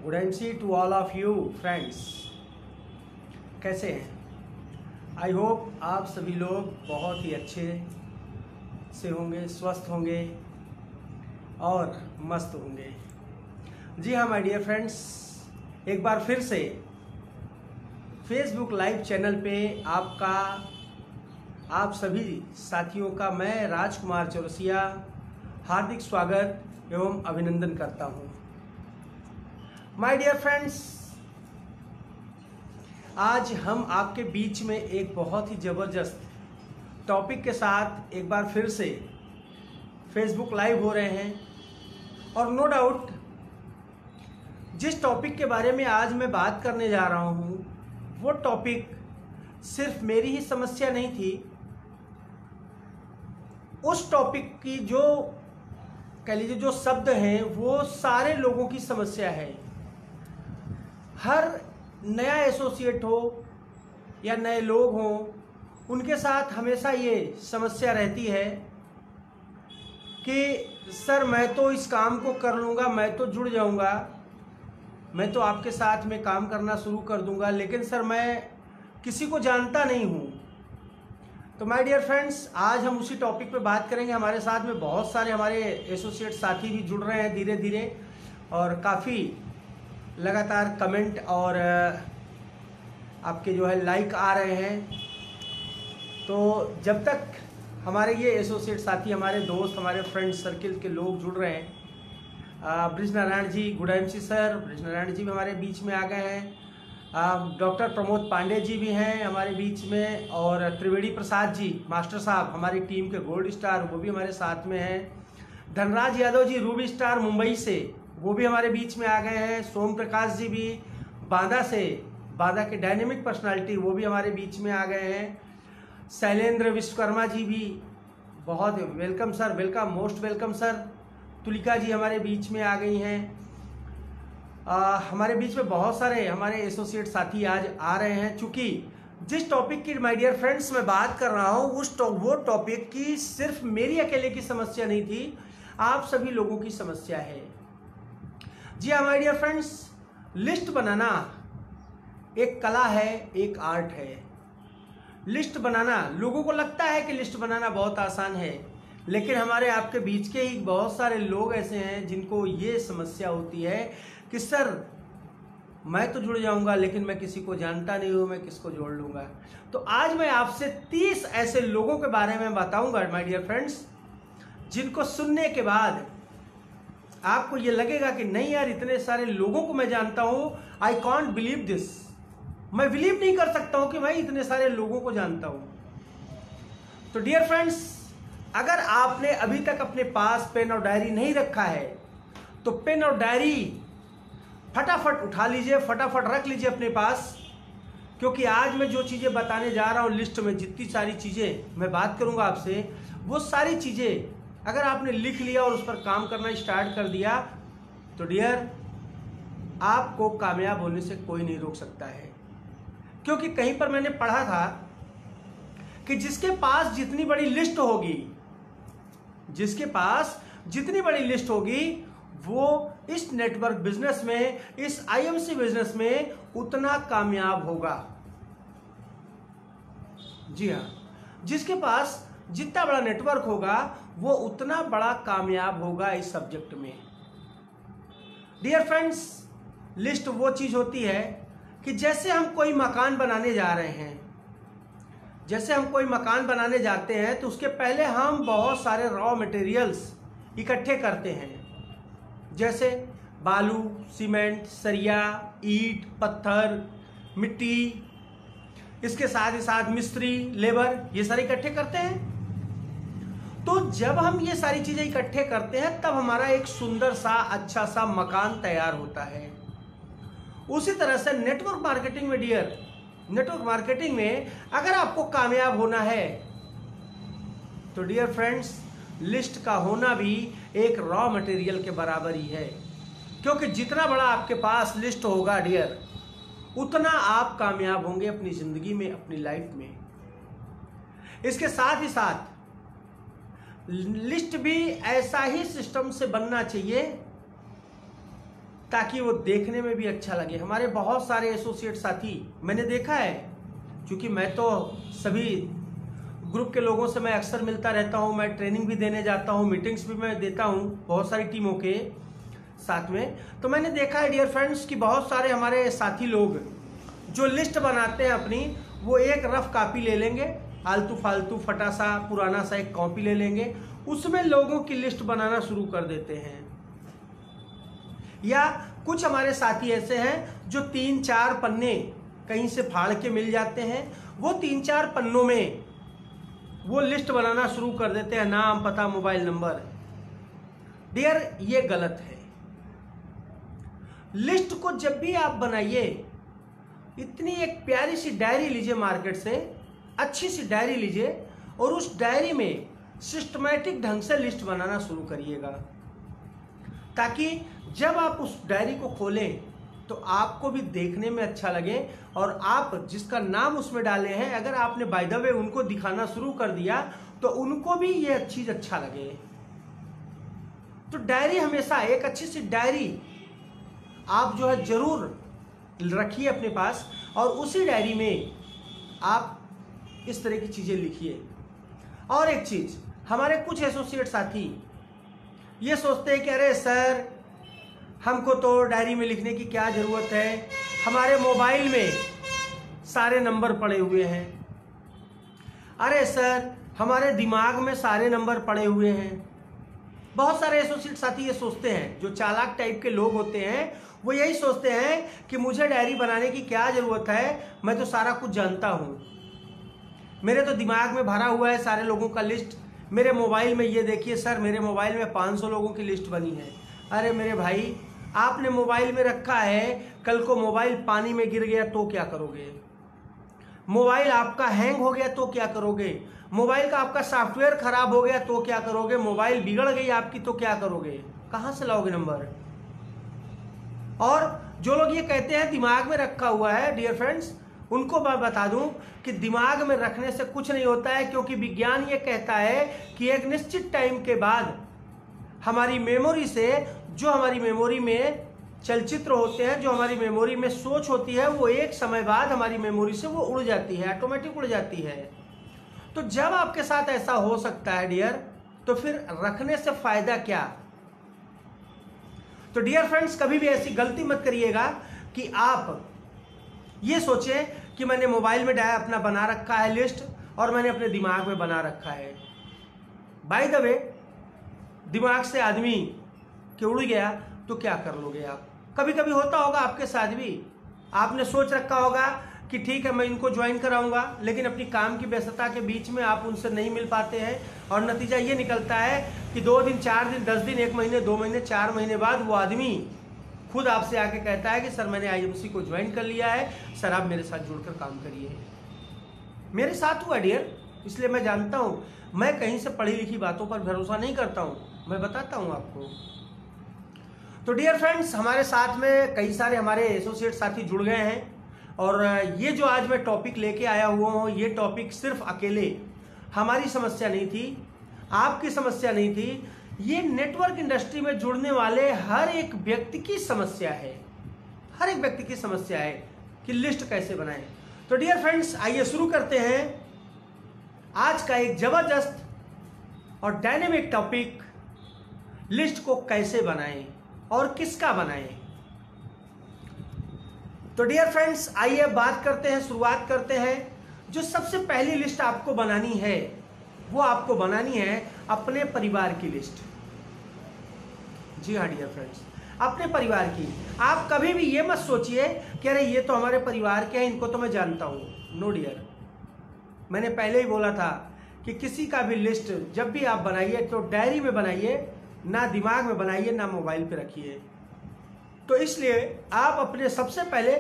गुडांशी to all of you friends, कैसे हैं? I hope आप सभी लोग बहुत ही अच्छे से होंगे, स्वस्थ होंगे और मस्त होंगे। जी हाँ माय डियर फ्रेंड्स, एक बार फिर से फेसबुक लाइव चैनल पे आप सभी साथियों का मैं राजकुमार चौरसिया हार्दिक स्वागत एवं अभिनंदन करता हूँ। माय डियर फ्रेंड्स, आज हम आपके बीच में एक बहुत ही ज़बरदस्त टॉपिक के साथ एक बार फिर से फेसबुक लाइव हो रहे हैं और नो डाउट जिस टॉपिक के बारे में आज मैं बात करने जा रहा हूँ वो टॉपिक सिर्फ मेरी ही समस्या नहीं थी। उस टॉपिक की जो कह लीजिए जो शब्द हैं वो सारे लोगों की समस्या है। हर नया एसोसिएट हो या नए लोग हों, उनके साथ हमेशा ये समस्या रहती है कि सर मैं तो इस काम को कर लूँगा, मैं तो जुड़ जाऊँगा, मैं तो आपके साथ में काम करना शुरू कर दूँगा, लेकिन सर मैं किसी को जानता नहीं हूँ। तो माय डियर फ्रेंड्स, आज हम उसी टॉपिक पे बात करेंगे। हमारे साथ में बहुत सारे हमारे एसोसिएट साथी भी जुड़ रहे हैं धीरे धीरे और काफ़ी लगातार कमेंट और आपके जो है लाइक आ रहे हैं। तो जब तक हमारे ये एसोसिएट साथी, हमारे दोस्त, हमारे फ्रेंड सर्किल के लोग जुड़ रहे हैं, bridge Narayan ji, गुडांशी sir, bridge Narayan ji भी हमारे बीच में आ गए हैं। डॉक्टर प्रमोद पांडे जी भी हैं हमारे बीच में और त्रिवेणी प्रसाद जी मास्टर साहब हमारी टीम के गोल्ड स्टार, वो भी हमारे साथ में हैं। धनराज यादव जी रूबी स्टार मुंबई से, वो भी हमारे बीच में आ गए हैं। सोम प्रकाश जी भी बांदा से, बांदा के डायनेमिक पर्सनालिटी, वो भी हमारे बीच में आ गए हैं। शैलेंद्र विश्वकर्मा जी भी, बहुत welcome sir, welcome, most welcome sir. Tulika ji हमारे बीच में आ गई हैं। हमारे बीच में बहुत सारे हमारे एसोसिएट साथी आज आ रहे हैं। चूँकि जिस टॉपिक की माय डियर फ्रेंड्स मैं बात कर रहा हूँ वो टॉपिक की सिर्फ मेरी अकेले की समस्या नहीं थी, आप सभी लोगों की समस्या है। जी हाँ माय डियर फ्रेंड्स, लिस्ट बनाना एक कला है, एक आर्ट है। लिस्ट बनाना, लोगों को लगता है कि लिस्ट बनाना बहुत आसान है, लेकिन हमारे आपके बीच के ही बहुत सारे लोग ऐसे हैं जिनको ये समस्या होती है कि सर मैं तो जुड़ जाऊंगा लेकिन मैं किसी को जानता नहीं हूँ, मैं किसको जोड़ लूँगा। तो आज मैं आपसे 30 ऐसे लोगों के बारे में बताऊंगा माय डियर फ्रेंड्स, जिनको सुनने के बाद आपको ये लगेगा कि नहीं यार, इतने सारे लोगों को मैं जानता हूँ, आई कॉन्ट बिलीव दिस, मैं बिलीव नहीं कर सकता हूँ कि मैं इतने सारे लोगों को जानता हूँ। तो डियर फ्रेंड्स, अगर आपने अभी तक अपने पास पेन और डायरी नहीं रखा है तो पेन और डायरी फटाफट उठा लीजिए, फटाफट रख लीजिए अपने पास, क्योंकि आज मैं जो चीज़ें बताने जा रहा हूँ, लिस्ट में जितनी सारी चीज़ें मैं बात करूँगा आपसे, वो सारी चीज़ें अगर आपने लिख लिया और उस पर काम करना स्टार्ट कर दिया तो डियर आपको कामयाब होने से कोई नहीं रोक सकता है। क्योंकि कहीं पर मैंने पढ़ा था कि जिसके पास जितनी बड़ी लिस्ट होगी, जिसके पास जितनी बड़ी लिस्ट होगी वो इस नेटवर्क बिजनेस में, इस आईएमसी बिजनेस में उतना कामयाब होगा। जी हाँ, जिसके पास जितना बड़ा नेटवर्क होगा वो उतना बड़ा कामयाब होगा इस सब्जेक्ट में। डियर फ्रेंड्स, लिस्ट वो चीज होती है कि जैसे हम कोई मकान बनाने जा रहे हैं, जैसे हम कोई मकान बनाने जाते हैं तो उसके पहले हम बहुत सारे रॉ मटेरियल्स इकट्ठे करते हैं, जैसे बालू, सीमेंट, सरिया, ईंट, पत्थर, मिट्टी, इसके साथ ही साथ मिस्त्री, लेबर, ये सारे इकट्ठे करते हैं। तो जब हम ये सारी चीजें इकट्ठे करते हैं तब हमारा एक सुंदर सा अच्छा सा मकान तैयार होता है। उसी तरह से नेटवर्क मार्केटिंग में डियर, नेटवर्क मार्केटिंग में अगर आपको कामयाब होना है तो डियर फ्रेंड्स, लिस्ट का होना भी एक रॉ मटेरियल के बराबर ही है। क्योंकि जितना बड़ा आपके पास लिस्ट होगा डियर, उतना आप कामयाब होंगे अपनी जिंदगी में, अपनी लाइफ में। इसके साथ ही साथ लिस्ट भी ऐसा ही सिस्टम से बनना चाहिए ताकि वो देखने में भी अच्छा लगे। हमारे बहुत सारे एसोसिएट साथी मैंने देखा है, क्योंकि मैं तो सभी ग्रुप के लोगों से मैं अक्सर मिलता रहता हूँ, मैं ट्रेनिंग भी देने जाता हूँ, मीटिंग्स भी मैं देता हूँ बहुत सारी टीमों के साथ में। तो मैंने देखा है डियर फ्रेंड्स कि बहुत सारे हमारे साथी लोग जो लिस्ट बनाते हैं अपनी, वो एक रफ कॉपी ले लेंगे, आलतू फालतू फटा सा पुराना सा एक कॉपी ले लेंगे, उसमें लोगों की लिस्ट बनाना शुरू कर देते हैं। या कुछ हमारे साथी ऐसे हैं जो 3-4 पन्ने कहीं से फाड़ के मिल जाते हैं, वो 3-4 पन्नों में वो लिस्ट बनाना शुरू कर देते हैं, नाम, पता, मोबाइल नंबर। डियर, ये गलत है। लिस्ट को जब भी आप बनाइए, इतनी एक प्यारी सी डायरी लीजिए मार्केट से, अच्छी सी डायरी लीजिए और उस डायरी में सिस्टमैटिक ढंग से लिस्ट बनाना शुरू करिएगा, ताकि जब आप उस डायरी को खोलें तो आपको भी देखने में अच्छा लगे और आप जिसका नाम उसमें डाले हैं, अगर आपने बाय द वे उनको दिखाना शुरू कर दिया तो उनको भी ये चीज अच्छा लगे। तो डायरी हमेशा, एक अच्छी सी डायरी आप जो है जरूर रखिए अपने पास, और उसी डायरी में आप इस तरह की चीजें लिखिए। और एक चीज, हमारे कुछ एसोसिएट साथी ये सोचते हैं कि अरे सर, हमको तो डायरी में लिखने की क्या जरूरत है, हमारे मोबाइल में सारे नंबर पड़े हुए हैं। अरे सर, हमारे दिमाग में सारे नंबर पड़े हुए हैं। बहुत सारे एसोसिएट साथी ये सोचते हैं, जो चालाक टाइप के लोग होते हैं, वो यही सोचते हैं कि मुझे डायरी बनाने की क्या जरूरत है, मैं तो सारा कुछ जानता हूं, मेरे तो दिमाग में भरा हुआ है सारे लोगों का लिस्ट, मेरे मोबाइल में ये देखिए सर, मेरे मोबाइल में 500 लोगों की लिस्ट बनी है। अरे मेरे भाई, आपने मोबाइल में रखा है, कल को मोबाइल पानी में गिर गया तो क्या करोगे? मोबाइल आपका हैंग हो गया तो क्या करोगे? मोबाइल का आपका सॉफ्टवेयर खराब हो गया तो क्या करोगे? मोबाइल बिगड़ गई आपकी तो क्या करोगे? कहां से लाओगे नंबर? और जो लोग ये कहते हैं दिमाग में रखा हुआ है, डियर फ्रेंड्स, उनको मैं बता दूं कि दिमाग में रखने से कुछ नहीं होता है, क्योंकि विज्ञान ये कहता है कि एक निश्चित टाइम के बाद हमारी मेमोरी से, जो हमारी मेमोरी में चलचित्र होते हैं, जो हमारी मेमोरी में सोच होती है, वो एक समय बाद हमारी मेमोरी से वो उड़ जाती है, ऑटोमेटिक उड़ जाती है। तो जब आपके साथ ऐसा हो सकता है डियर, तो फिर रखने से फायदा क्या? तो डियर फ्रेंड्स, कभी भी ऐसी गलती मत करिएगा कि आप ये सोचें कि मैंने मोबाइल में अपना बना रखा है लिस्ट और मैंने अपने दिमाग में बना रखा है। बाय द वे, दिमाग से आदमी के उड़ गया तो क्या कर लोगे आप? कभी कभी होता होगा आपके साथ भी, आपने सोच रखा होगा कि ठीक है मैं इनको ज्वाइन कराऊंगा, लेकिन अपनी काम की व्यस्तता के बीच में आप उनसे नहीं मिल पाते हैं, और नतीजा ये निकलता है कि 2 दिन, 4 दिन, 10 दिन, 1 महीने, 2 महीने, 4 महीने बाद वो आदमी खुद आपसे आके कहता है कि सर मैंने आईएमसी को ज्वाइन कर लिया है, सर आप मेरे साथ जुड़कर काम करिए। मेरे साथ हुआ डियर, इसलिए मैं जानता हूँ। मैं कहीं से पढ़ी लिखी बातों पर भरोसा नहीं करता हूँ, मैं बताता हूँ आपको। तो डियर फ्रेंड्स, हमारे साथ में कई सारे हमारे एसोसिएट साथी जुड़ गए हैं, और ये जो आज मैं टॉपिक लेके आया हुआ हूँ, ये टॉपिक सिर्फ अकेले हमारी समस्या नहीं थी, आपकी समस्या नहीं थी, ये नेटवर्क इंडस्ट्री में जुड़ने वाले हर एक व्यक्ति की समस्या है। हर एक व्यक्ति की समस्या है कि लिस्ट कैसे बनाएं। तो डियर फ्रेंड्स, आइए शुरू करते हैं आज का एक जबरदस्त और डायनेमिक टॉपिक, लिस्ट को कैसे बनाएं और किसका बनाएं। तो डियर फ्रेंड्स, आइए बात करते हैं, शुरुआत करते हैं। जो सबसे पहली लिस्ट आपको बनानी है, वो आपको बनानी है अपने परिवार की लिस्ट। जी हाँ डियर फ्रेंड्स, अपने परिवार की। आप कभी भी ये मत सोचिए कि अरे ये तो हमारे परिवार के हैं, इनको तो मैं जानता हूँ। नो डियर, मैंने पहले ही बोला था कि किसी का भी लिस्ट जब भी आप बनाइए तो डायरी में बनाइए, ना दिमाग में बनाइए, ना मोबाइल पे रखिए। तो इसलिए आप अपने सबसे पहले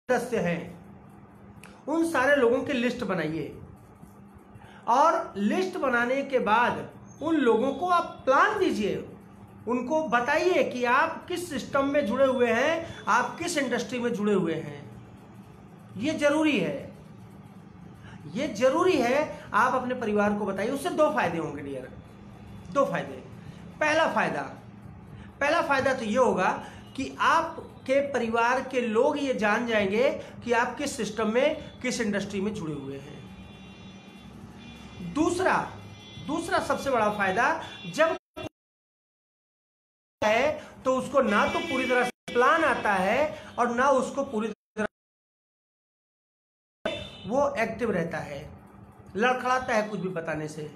सदस्य हैं उन सारे लोगों की लिस्ट बनाइए, और लिस्ट बनाने के बाद उन लोगों को आप प्लान दीजिए, उनको बताइए कि आप किस सिस्टम में जुड़े हुए हैं, आप किस इंडस्ट्री में जुड़े हुए हैं। ये जरूरी है। ये जरूरी है आप अपने परिवार को बताइए। उससे दो फायदे होंगे डियर, दो फायदे। पहला फायदा तो ये होगा कि आपके परिवार के लोग ये जान जाएंगे कि आप किस सिस्टम में, किस इंडस्ट्री में जुड़े हुए हैं। दूसरा सबसे बड़ा फायदा, जब है तो उसको ना तो पूरी तरह से प्लान आता है और ना उसको पूरी तरह वो एक्टिव रहता है, लड़खड़ाता है कुछ भी बताने से।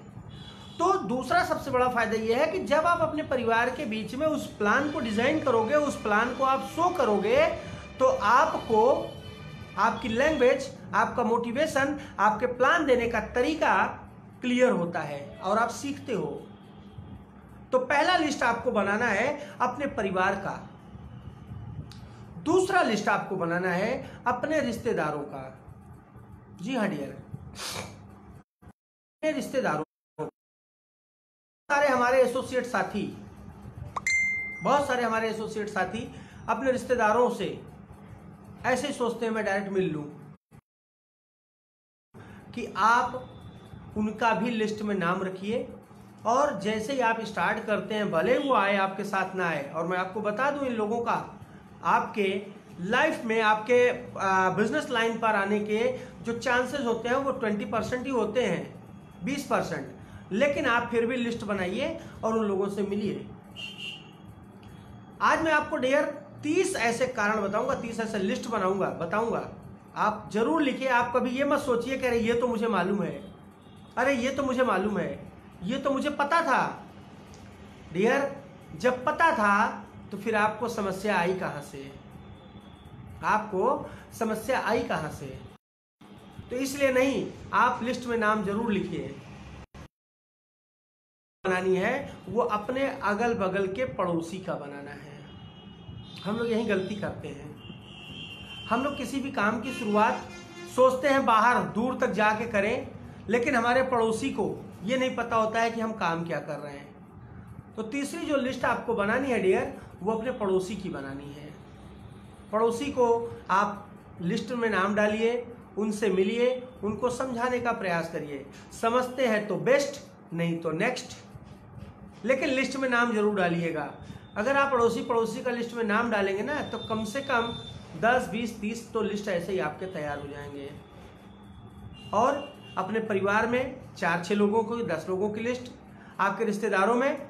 तो दूसरा सबसे बड़ा फायदा यह है कि जब आप अपने परिवार के बीच में उस प्लान को डिजाइन करोगे, उस प्लान को आप शो करोगे, तो आपको आपकी लैंग्वेज, आपका मोटिवेशन, आपके प्लान देने का तरीका क्लियर होता है और आप सीखते हो। तो पहला लिस्ट आपको बनाना है अपने परिवार का। दूसरा लिस्ट आपको बनाना है अपने रिश्तेदारों का। जी हाँ डियर, अपने रिश्तेदारों, हमारे एसोसिएट साथी, बहुत सारे हमारे एसोसिएट साथी अपने रिश्तेदारों से ऐसे ही सोचते हैं मैं डायरेक्ट मिल लूं, कि आप उनका भी लिस्ट में नाम रखिए। और जैसे ही आप स्टार्ट करते हैं, भले वो आए आपके साथ ना आए, और मैं आपको बता दूं इन लोगों का आपके लाइफ में, आपके बिजनेस लाइन पर आने के जो चांसेस होते हैं वो 20% ही होते हैं, 20%। लेकिन आप फिर भी लिस्ट बनाइए और उन लोगों से मिलिए। आज मैं आपको डियर 30 ऐसे कारण बताऊंगा, 30 ऐसे लिस्ट बताऊंगा। आप जरूर लिखिए। आप कभी ये मत सोचिए कि अरे ये तो मुझे मालूम है, अरे ये तो मुझे मालूम है, ये तो मुझे पता था। डियर, जब पता था तो फिर आपको समस्या आई कहां से? आपको समस्या आई कहां से? तो इसलिए नहीं, आप लिस्ट में नाम जरूर लिखिए। बनानी है वो अपने अगल बगल के पड़ोसी का बनाना है। हम लोग यही गलती करते हैं। हम लोग किसी भी काम की शुरुआत सोचते हैं बाहर दूर तक जाके करें, लेकिन हमारे पड़ोसी को ये नहीं पता होता है कि हम काम क्या कर रहे हैं। तो तीसरी जो लिस्ट आपको बनानी है डियर, वो अपने पड़ोसी की बनानी है। पड़ोसी को आप लिस्ट में नाम डालिए, उनसे मिलिए, उनको समझाने का प्रयास करिए। समझते हैं तो बेस्ट, नहीं तो नेक्स्ट, लेकिन लिस्ट में नाम जरूर डालिएगा। अगर आप पड़ोसी का लिस्ट में नाम डालेंगे ना, तो कम से कम 10, 20, 30 तो लिस्ट ऐसे ही आपके तैयार हो जाएंगे। और अपने परिवार में 4-6 लोगों को, 10 लोगों की लिस्ट, आपके रिश्तेदारों में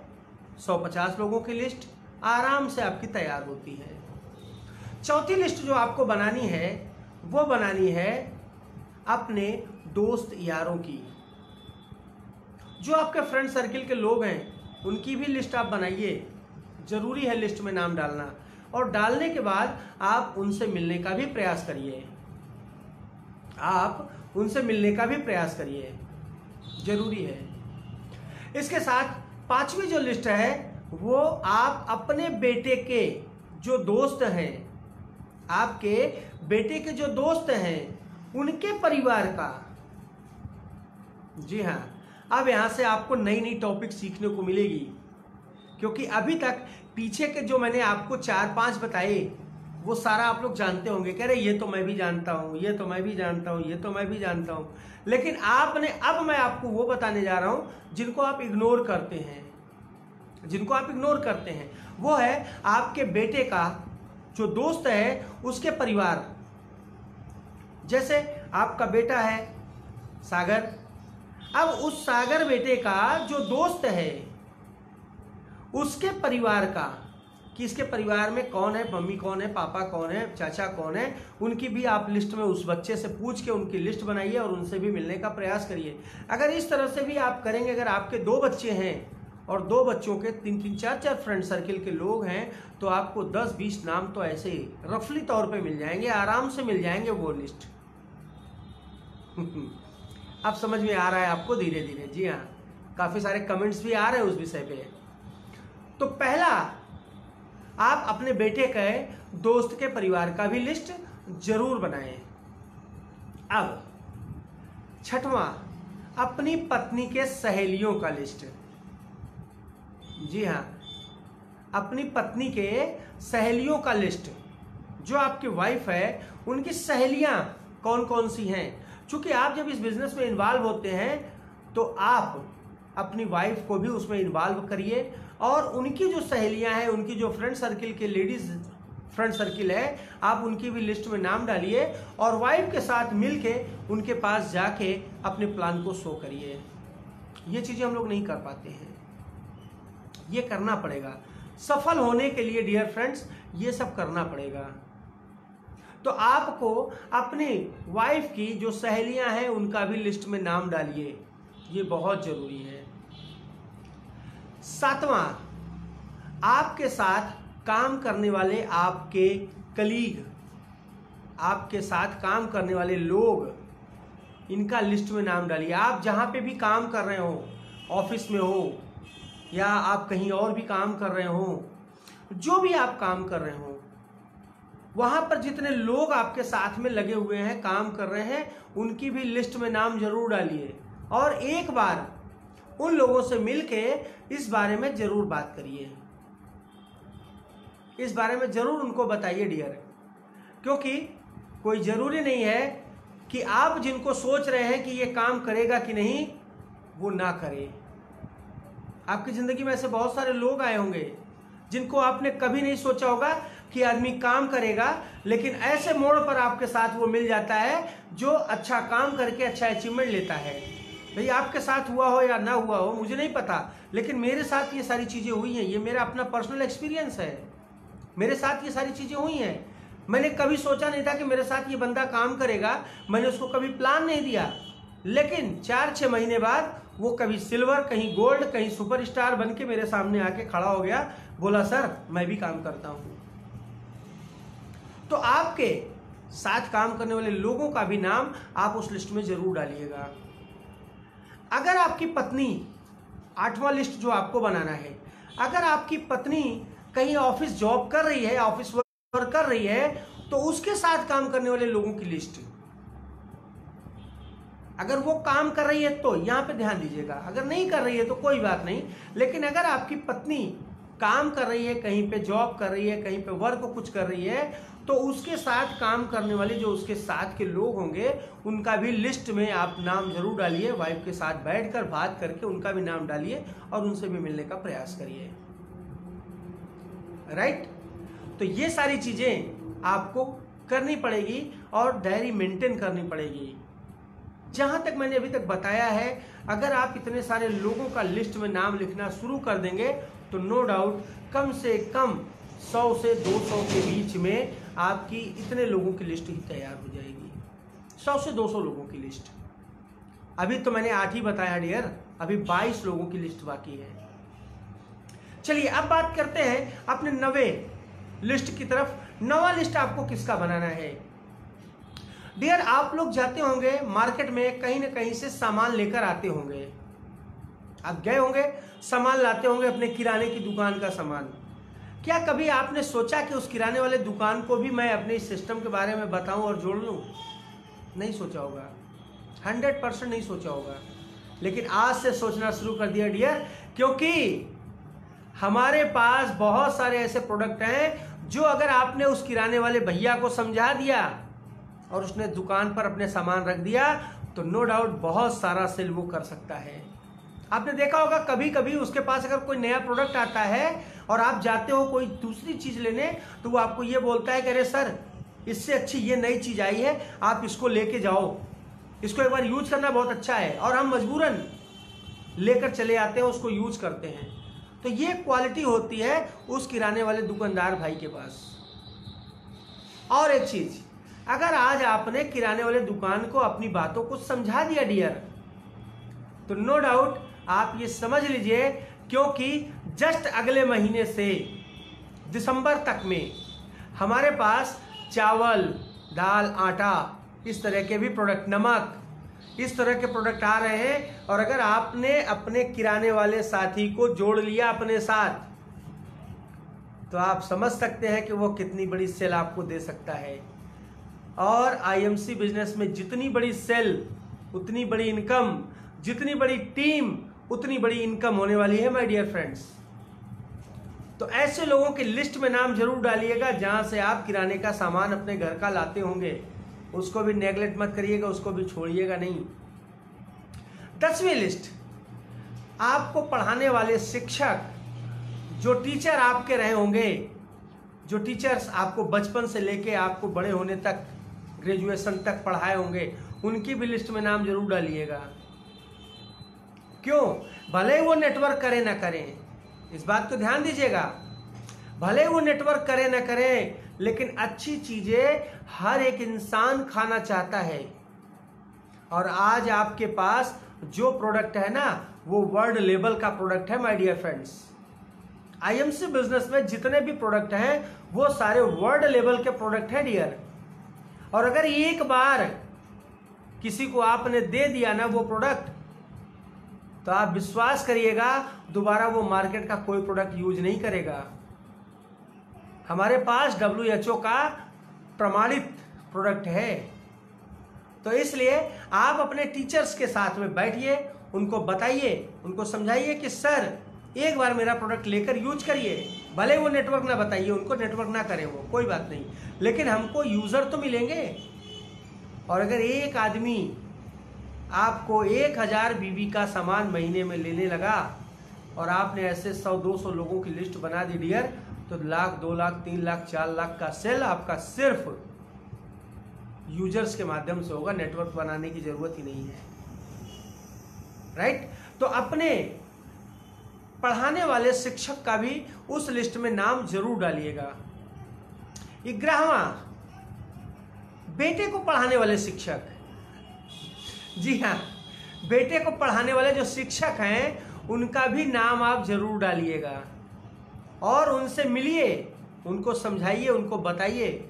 100-50 लोगों की लिस्ट आराम से आपकी तैयार होती है। चौथी लिस्ट जो आपको बनानी है, वो बनानी है अपने दोस्त यारों की। जो आपके फ्रेंड सर्किल के लोग हैं, उनकी भी लिस्ट आप बनाइए। जरूरी है लिस्ट में नाम डालना, और डालने के बाद आप उनसे मिलने का भी प्रयास करिए। आप उनसे मिलने का भी प्रयास करिए, जरूरी है। इसके साथ 5वीं जो लिस्ट है, वो आप अपने बेटे के जो दोस्त हैं, आपके बेटे के जो दोस्त हैं, उनके परिवार का। जी हाँ, अब यहां से आपको नई नई टॉपिक सीखने को मिलेगी, क्योंकि अभी तक पीछे के जो मैंने आपको 4-5 बताए, वो सारा आप लोग जानते होंगे, कह रहे ये तो मैं भी जानता हूं, ये तो मैं भी जानता हूं, ये तो मैं भी जानता हूं। लेकिन आपने, अब मैं आपको वो बताने जा रहा हूं जिनको आप इग्नोर करते हैं, जिनको आप इग्नोर करते हैं। वो है आपके बेटे का जो दोस्त है, उसके परिवार। जैसे आपका बेटा है सागर, अब उस सागर बेटे का जो दोस्त है, उसके परिवार का, कि इसके परिवार में कौन है, मम्मी कौन है, पापा कौन है, चाचा कौन है, उनकी भी आप लिस्ट में उस बच्चे से पूछ के उनकी लिस्ट बनाइए और उनसे भी मिलने का प्रयास करिए। अगर इस तरह से भी आप करेंगे, अगर आपके 2 बच्चे हैं और 2 बच्चों के 3-3, 4-4 फ्रेंड सर्किल के लोग हैं, तो आपको 10-20 नाम तो ऐसे ही रफली तौर पे मिल जाएंगे, आराम से मिल जाएंगे वो लिस्ट। अब समझ में आ रहा है आपको धीरे धीरे? जी हाँ, काफी सारे कमेंट्स भी आ रहे हैं उस विषय पे। तो पहला, आप अपने बेटे के दोस्त के परिवार का भी लिस्ट जरूर बनाएं। अब 6वां, अपनी पत्नी के सहेलियों का लिस्ट। जी हाँ, अपनी पत्नी के सहेलियों का लिस्ट। जो आपकी वाइफ है, उनकी सहेलियां कौन कौन सी हैं, क्योंकि आप जब इस बिजनेस में इन्वॉल्व होते हैं तो आप अपनी वाइफ को भी उसमें इन्वॉल्व करिए, और उनकी जो सहेलियां हैं, उनकी जो फ्रेंड सर्किल के लेडीज फ्रेंड सर्किल है, आप उनकी भी लिस्ट में नाम डालिए और वाइफ के साथ मिलके उनके पास जाके अपने प्लान को शो करिए। ये चीजें हम लोग नहीं कर पाते हैं, ये करना पड़ेगा सफल होने के लिए डियर फ्रेंड्स, ये सब करना पड़ेगा। तो आपको अपनी वाइफ की जो सहेलियां हैं उनका भी लिस्ट में नाम डालिए, ये बहुत जरूरी है। 7वां, आपके साथ काम करने वाले आपके कलीग, आपके साथ काम करने वाले लोग, इनका लिस्ट में नाम डालिए। आप जहां पे भी काम कर रहे हो, ऑफिस में हो या आप कहीं और भी काम कर रहे हो, जो भी आप काम कर रहे हो, वहां पर जितने लोग आपके साथ में लगे हुए हैं, काम कर रहे हैं, उनकी भी लिस्ट में नाम जरूर डालिए और एक बार उन लोगों से मिलके इस बारे में जरूर बात करिए, इस बारे में जरूर उनको बताइए डियर। क्योंकि कोई जरूरी नहीं है कि आप जिनको सोच रहे हैं कि ये काम करेगा कि नहीं, वो ना करे। आपकी जिंदगी में ऐसे बहुत सारे लोग आए होंगे जिनको आपने कभी नहीं सोचा होगा कि आदमी काम करेगा, लेकिन ऐसे मोड़ पर आपके साथ वो मिल जाता है जो अच्छा काम करके अच्छा अचीवमेंट लेता है। भाई आपके साथ हुआ हो या ना हुआ हो मुझे नहीं पता, लेकिन मेरे साथ ये सारी चीजें हुई हैं, ये मेरा अपना पर्सनल एक्सपीरियंस है, मेरे साथ ये सारी चीजें हुई हैं। मैंने कभी सोचा नहीं था कि मेरे साथ ये बंदा काम करेगा, मैंने उसको कभी प्लान नहीं दिया, लेकिन 4-6 महीने बाद वो कभी सिल्वर, कहीं गोल्ड, कहीं सुपरस्टार बन के मेरे सामने आके खड़ा हो गया, बोला सर मैं भी काम करता हूं। तो आपके साथ काम करने वाले लोगों का भी नाम आप उस लिस्ट में जरूर डालिएगा। अगर आपकी पत्नी, 8वां लिस्ट जो आपको बनाना है, अगर आपकी पत्नी कहीं ऑफिस जॉब कर रही है, ऑफिस वर्क कर रही है, तो उसके साथ काम करने वाले लोगों की लिस्ट, अगर वो काम कर रही है तो यहां पे ध्यान दीजिएगा, अगर नहीं कर रही है तो कोई बात नहीं, लेकिन अगर आपकी पत्नी काम कर रही है, कहीं पे जॉब कर रही है, कहीं पे वर्क कुछ कर रही है, तो उसके साथ काम करने वाले जो उसके साथ के लोग होंगे उनका भी लिस्ट में आप नाम जरूर डालिए। वाइफ के साथ बैठकर बात करके उनका भी नाम डालिए और उनसे भी मिलने का प्रयास करिए। राइट? तो ये सारी चीजें आपको करनी पड़ेगी और डायरी मेंटेन करनी पड़ेगी। जहां तक मैंने अभी तक बताया है, अगर आप इतने सारे लोगों का लिस्ट में नाम लिखना शुरू कर देंगे तो नो डाउट कम से कम 100 से 200 के बीच में आपकी इतने लोगों की लिस्ट ही तैयार हो जाएगी। 100 से 200 लोगों की लिस्ट। अभी तो मैंने 8 ही बताया डियर, अभी 22 लोगों की लिस्ट बाकी है। चलिए अब बात करते हैं अपने 9वें लिस्ट की तरफ। 9वां लिस्ट आपको किसका बनाना है डियर? आप लोग जाते होंगे मार्केट में, कहीं ना कहीं से सामान लेकर आते होंगे, आप गए होंगे सामान लाते होंगे, अपने किराने की दुकान का सामान। क्या कभी आपने सोचा कि उस किराने वाले दुकान को भी मैं अपने इस सिस्टम के बारे में बताऊं और जोड़ लूं? नहीं सोचा होगा, 100% नहीं सोचा होगा, लेकिन आज से सोचना शुरू कर दिया डियर, क्योंकि हमारे पास बहुत सारे ऐसे प्रोडक्ट हैं जो अगर आपने उस किराने वाले भैया को समझा दिया और उसने दुकान पर अपने सामान रख दिया तो नो डाउट बहुत सारा सेल वो कर सकता है। आपने देखा होगा कभी कभी उसके पास अगर कोई नया प्रोडक्ट आता है और आप जाते हो कोई दूसरी चीज लेने, तो वो आपको ये बोलता है कि अरे सर इससे अच्छी ये नई चीज आई है, आप इसको लेके जाओ, इसको एक बार यूज करना बहुत अच्छा है, और हम मजबूरन लेकर चले आते हैं, उसको यूज करते हैं। तो ये क्वालिटी होती है उस किराने वाले दुकानदार भाई के पास। और एक चीज, अगर आज आपने किराने वाले दुकान को अपनी बातों को समझा दिया डियर, तो नो डाउट आप ये समझ लीजिए, क्योंकि जस्ट अगले महीने से दिसंबर तक में हमारे पास चावल, दाल, आटा, इस तरह के भी प्रोडक्ट, नमक, इस तरह के प्रोडक्ट आ रहे हैं। और अगर आपने अपने किराने वाले साथी को जोड़ लिया अपने साथ, तो आप समझ सकते हैं कि वो कितनी बड़ी सेल आपको दे सकता है। और आईएमसी बिजनेस में जितनी बड़ी सेल उतनी बड़ी इनकम, जितनी बड़ी टीम उतनी बड़ी इनकम होने वाली है माय डियर फ्रेंड्स। तो ऐसे लोगों की लिस्ट में नाम जरूर डालिएगा जहां से आप किराने का सामान अपने घर का लाते होंगे। उसको भी नेगलेक्ट मत करिएगा, उसको भी छोड़िएगा नहीं। 10वीं लिस्ट, आपको पढ़ाने वाले शिक्षक, जो टीचर आपके रहे होंगे, जो टीचर्स आपको बचपन से लेके आपको बड़े होने तक, ग्रेजुएशन तक पढ़ाए होंगे, उनकी भी लिस्ट में नाम जरूर डालिएगा। क्यों? भले ही वो नेटवर्क करे ना करें, इस बात को ध्यान दीजिएगा, भले वो नेटवर्क करे ना करे, लेकिन अच्छी चीजें हर एक इंसान खाना चाहता है। और आज आपके पास जो प्रोडक्ट है ना, वो वर्ल्ड लेवल का प्रोडक्ट है my dear friends. IMC business में जितने भी प्रोडक्ट हैं वो सारे वर्ल्ड लेवल के प्रोडक्ट हैं डियर। और अगर एक बार किसी को आपने दे दिया ना वो प्रोडक्ट, तो आप विश्वास करिएगा दोबारा वो मार्केट का कोई प्रोडक्ट यूज नहीं करेगा। हमारे पास WHO का प्रमाणित प्रोडक्ट है। तो इसलिए आप अपने टीचर्स के साथ में बैठिए, उनको बताइए, उनको समझाइए कि सर एक बार मेरा प्रोडक्ट लेकर यूज करिए। भले वो नेटवर्क ना बताइए, उनको नेटवर्क ना करें, वो कोई बात नहीं, लेकिन हमको यूजर तो मिलेंगे। और अगर एक आदमी आपको 1000 बीबी का सामान महीने में लेने लगा और आपने ऐसे 100-200 लोगों की लिस्ट बना दी डियर, तो 1 लाख, 2 लाख, 3 लाख, 4 लाख का सेल आपका सिर्फ यूजर्स के माध्यम से होगा। नेटवर्क बनाने की जरूरत ही नहीं है, राइट? तो अपने पढ़ाने वाले शिक्षक का भी उस लिस्ट में नाम जरूर डालिएगा। 11वां, बेटे को पढ़ाने वाले शिक्षक। जी हाँ, बेटे को पढ़ाने वाले जो शिक्षक हैं उनका भी नाम आप जरूर डालिएगा और उनसे मिलिए, उनको समझाइए, उनको बताइए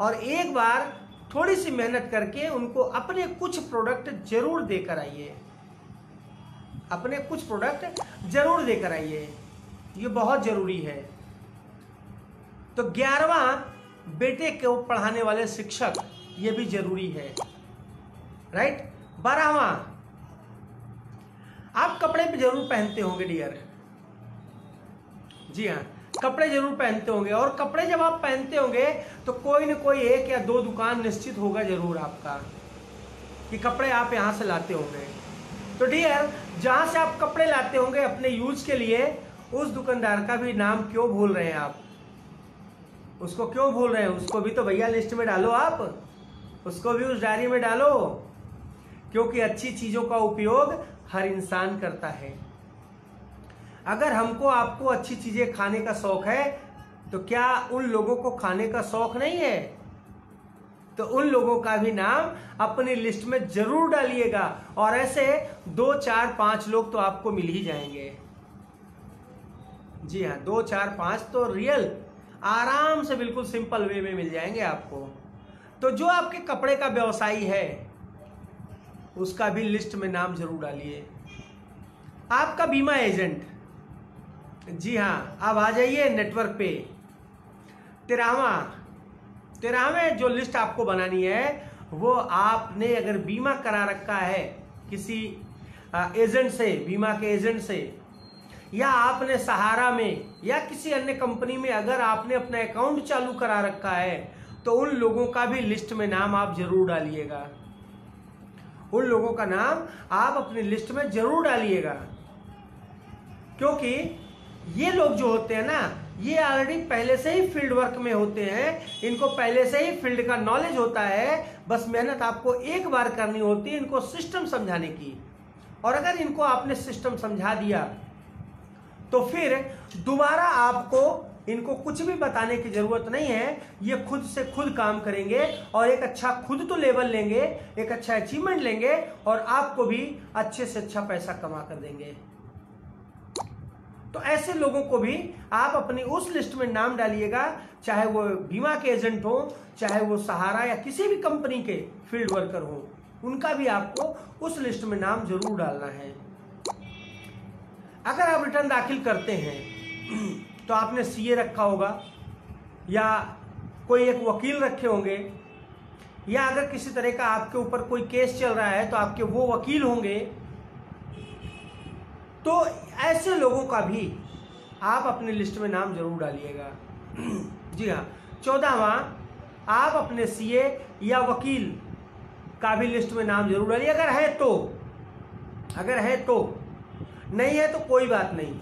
और एक बार थोड़ी सी मेहनत करके उनको अपने कुछ प्रोडक्ट जरूर देकर आइए, अपने कुछ प्रोडक्ट जरूर देकर आइए, ये बहुत जरूरी है। तो 11वां, बेटे को पढ़ाने वाले शिक्षक, ये भी जरूरी है, राइट? 12वां, आप कपड़े भी जरूर पहनते होंगे डियर। जी हाँ, कपड़े जरूर पहनते होंगे और कपड़े जब आप पहनते होंगे तो कोई न कोई 1 या 2 दुकान निश्चित होगा जरूर आपका कि कपड़े आप यहां से लाते होंगे। तो डियर, जहां से आप कपड़े लाते होंगे अपने यूज के लिए, उस दुकानदार का भी नाम क्यों भूल रहे हैं आप? उसको क्यों भूल रहे हैं? उसको भी तो भैया लिस्ट में डालो, आप उसको भी उस डायरी में डालो, क्योंकि अच्छी चीजों का उपयोग हर इंसान करता है। अगर हमको आपको अच्छी चीजें खाने का शौक है, तो क्या उन लोगों को खाने का शौक नहीं है? तो उन लोगों का भी नाम अपनी लिस्ट में जरूर डालिएगा और ऐसे 2, 4, 5 लोग तो आपको मिल ही जाएंगे। जी हाँ, 2, 4, 5 तो रियल आराम से बिल्कुल सिंपल वे में मिल जाएंगे आपको। तो जो आपके कपड़े का व्यवसायी है उसका भी लिस्ट में नाम जरूर डालिए। आपका बीमा एजेंट, जी हाँ, अब आ जाइए नेटवर्क पे। 13वें जो लिस्ट आपको बनानी है, वो आपने अगर बीमा करा रखा है किसी एजेंट से, बीमा के एजेंट से, या आपने सहारा में या किसी अन्य कंपनी में अगर आपने अपना अकाउंट चालू करा रखा है, तो उन लोगों का भी लिस्ट में नाम आप जरूर डालिएगा। उन लोगों का नाम आप अपनी लिस्ट में जरूर डालिएगा, क्योंकि ये लोग जो होते हैं ना, ये ऑलरेडी पहले से ही फील्ड वर्क में होते हैं, इनको पहले से ही फील्ड का नॉलेज होता है, बस मेहनत आपको एक बार करनी होती है इनको सिस्टम समझाने की। और अगर इनको आपने सिस्टम समझा दिया तो फिर दोबारा आपको इनको कुछ भी बताने की जरूरत नहीं है, ये खुद से खुद काम करेंगे और एक अच्छा खुद तो लेवल लेंगे, एक अच्छा अचीवमेंट लेंगे और आपको भी अच्छे से अच्छा पैसा कमा कर देंगे। तो ऐसे लोगों को भी आप अपनी उस लिस्ट में नाम डालिएगा, चाहे वो बीमा के एजेंट हो, चाहे वो सहारा या किसी भी कंपनी के फील्ड वर्कर हो, उनका भी आपको उस लिस्ट में नाम जरूर डालना है। अगर आप रिटर्न दाखिल करते हैं तो आपने सीए रखा होगा या कोई एक वकील रखे होंगे, या अगर किसी तरह का आपके ऊपर कोई केस चल रहा है तो आपके वो वकील होंगे। तो ऐसे लोगों का भी आप अपनी लिस्ट में नाम जरूर डालिएगा। जी हाँ। 14वां, आप अपने सीए या वकील का भी लिस्ट में नाम जरूर डालिए, अगर है तो, नहीं है तो कोई बात नहीं,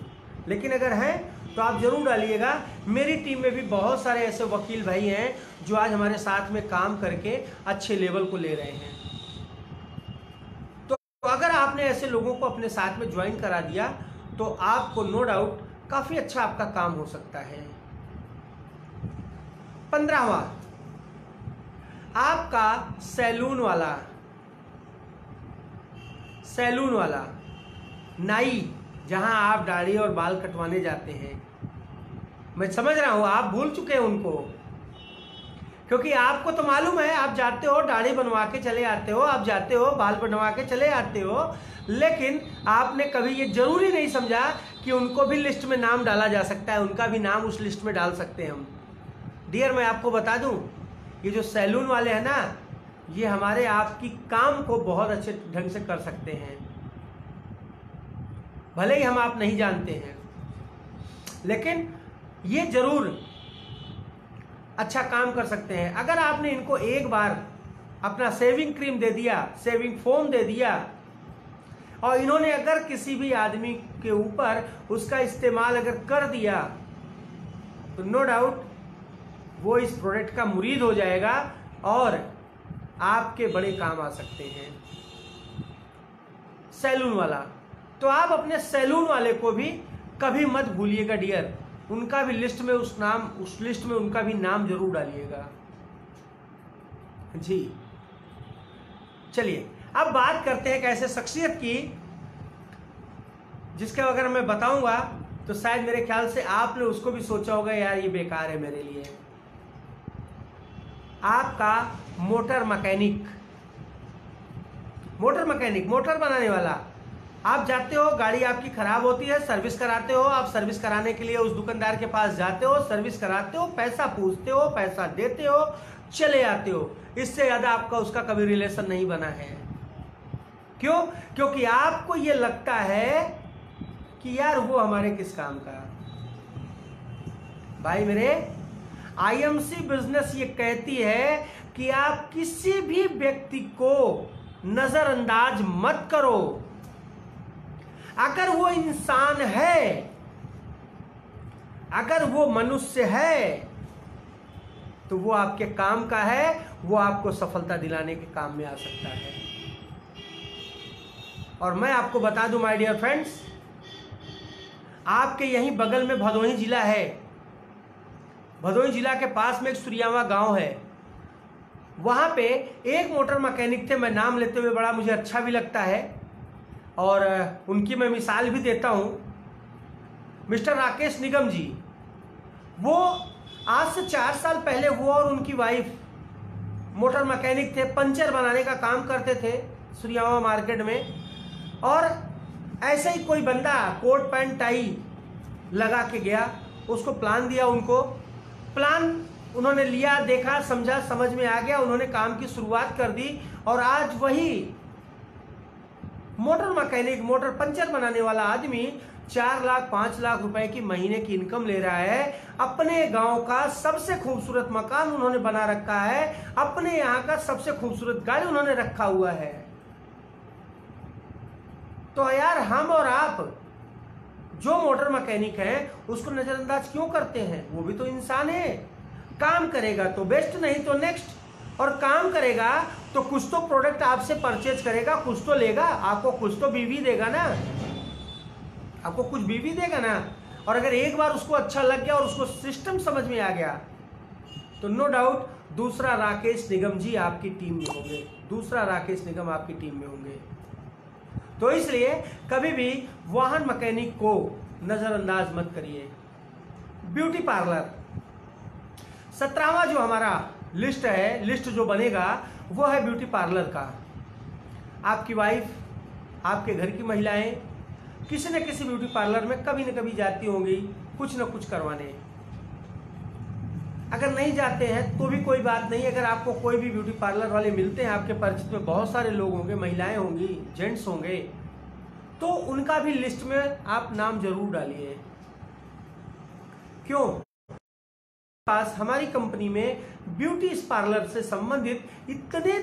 लेकिन अगर है तो आप जरूर डालिएगा। मेरी टीम में भी बहुत सारे ऐसे वकील भाई हैं जो आज हमारे साथ में काम करके अच्छे लेवल को ले रहे हैं। तो अगर आपने ऐसे लोगों को अपने साथ में ज्वाइन करा दिया तो आपको नो डाउट काफी अच्छा आपका काम हो सकता है। 15वां, आपका सैलून वाला नाई, जहां आप दाढ़ी और बाल कटवाने जाते हैं। मैं समझ रहा हूं आप भूल चुके हैं उनको, क्योंकि आपको तो मालूम है आप जाते हो दाढ़ी बनवा के चले आते हो, आप जाते हो बाल बनवा के चले आते हो, लेकिन आपने कभी ये जरूरी नहीं समझा कि उनको भी लिस्ट में नाम डाला जा सकता है, उनका भी नाम उस लिस्ट में डाल सकते हैं हम। डियर, मैं आपको बता दूं, ये जो सैलून वाले हैं ना, ये हमारे आपकी काम को बहुत अच्छे ढंग से कर सकते हैं। भले ही हम आप नहीं जानते हैं, लेकिन ये जरूर अच्छा काम कर सकते हैं। अगर आपने इनको एक बार अपना शेविंग क्रीम दे दिया, शेविंग फोम दे दिया, और इन्होंने अगर किसी भी आदमी के ऊपर उसका इस्तेमाल अगर कर दिया, तो नो डाउट वो इस प्रोडक्ट का मुरीद हो जाएगा और आपके बड़े काम आ सकते हैं। सैलून वाला, तो आप अपने सैलून वाले को भी कभी मत भूलिएगा डियर, उनका भी लिस्ट में उस लिस्ट में उनका भी नाम जरूर डालिएगा जी। चलिए अब बात करते हैं एक ऐसे शख्सियत की जिसके अगर मैं बताऊंगा तो शायद मेरे ख्याल से आपने उसको भी सोचा होगा यार ये बेकार है मेरे लिए। आपका मोटर मैकेनिक, मोटर बनाने वाला। आप जाते हो, गाड़ी आपकी खराब होती है, सर्विस कराते हो, आप सर्विस कराने के लिए उस दुकानदार के पास जाते हो, सर्विस कराते हो, पैसा पूछते हो, पैसा देते हो, चले आते हो। इससे ज्यादा आपका उसका कभी रिलेशन नहीं बना है। क्यों? क्योंकि आपको ये लगता है कि यार वो हमारे किस काम का। भाई मेरे, आईएमसी बिजनेस ये कहती है कि आप किसी भी व्यक्ति को नजरअंदाज मत करो। अगर वो इंसान है, अगर वो मनुष्य है, तो वो आपके काम का है, वो आपको सफलता दिलाने के काम में आ सकता है। और मैं आपको बता दूं माय डियर फ्रेंड्स, आपके यहीं बगल में भदोही जिला है। भदोही जिला के पास में एक सुरियावा गांव है, वहां पे एक मोटर मैकेनिक थे। मैं नाम लेते हुए बड़ा मुझे अच्छा भी लगता है और उनकी मैं मिसाल भी देता हूं, मिस्टर राकेश निगम जी। वो आज से 4 साल पहले वो और उनकी वाइफ मोटर मैकेनिक थे, पंचर बनाने का काम करते थे सुरियावा मार्केट में। और ऐसे ही कोई बंदा कोट पैंट टाई लगा के गया, उसको प्लान दिया, उनको प्लान उन्होंने लिया, देखा, समझा, समझ में आ गया, उन्होंने काम की शुरुआत कर दी। और आज वही मोटर मैकेनिक, मोटर पंचर बनाने वाला आदमी 4 लाख 5 लाख रुपए की महीने की इनकम ले रहा है। अपने गांव का सबसे खूबसूरत मकान उन्होंने बना रखा है, अपने यहाँ का सबसे खूबसूरत गाड़ी उन्होंने रखा हुआ है। तो यार हम और आप जो मोटर मैकेनिक हैं उसको नजरअंदाज क्यों करते हैं? वो भी तो इंसान है। काम करेगा तो बेस्ट, नहीं तो नेक्स्ट। और काम करेगा तो कुछ तो प्रोडक्ट आपसे परचेज करेगा, कुछ तो लेगा, आपको कुछ तो बीवी देगा ना, आपको कुछ बीवी देगा ना। और अगर एक बार उसको अच्छा लग गया और उसको सिस्टम समझ में आ गया तो नो डाउट दूसरा राकेश निगम जी आपकी टीम में होंगे, दूसरा राकेश निगम आपकी टीम में होंगे। तो इसलिए कभी भी वाहन मैकेनिक को नजरअंदाज मत करिए। ब्यूटी पार्लर, 17वां जो हमारा लिस्ट जो बनेगा वो है ब्यूटी पार्लर का। आपकी वाइफ, आपके घर की महिलाएं किसी न किसी ब्यूटी पार्लर में कभी न कभी जाती होंगी कुछ न कुछ करवाने। अगर नहीं जाते हैं तो भी कोई बात नहीं। अगर आपको कोई भी ब्यूटी पार्लर वाले मिलते हैं, आपके परिचित में बहुत सारे लोग होंगे, महिलाएं होंगी, जेंट्स होंगे, तो उनका भी लिस्ट में आप नाम जरूर डालिए। क्यों? पास हमारी कंपनी में ब्यूटी पार्लर से संबंधित इतने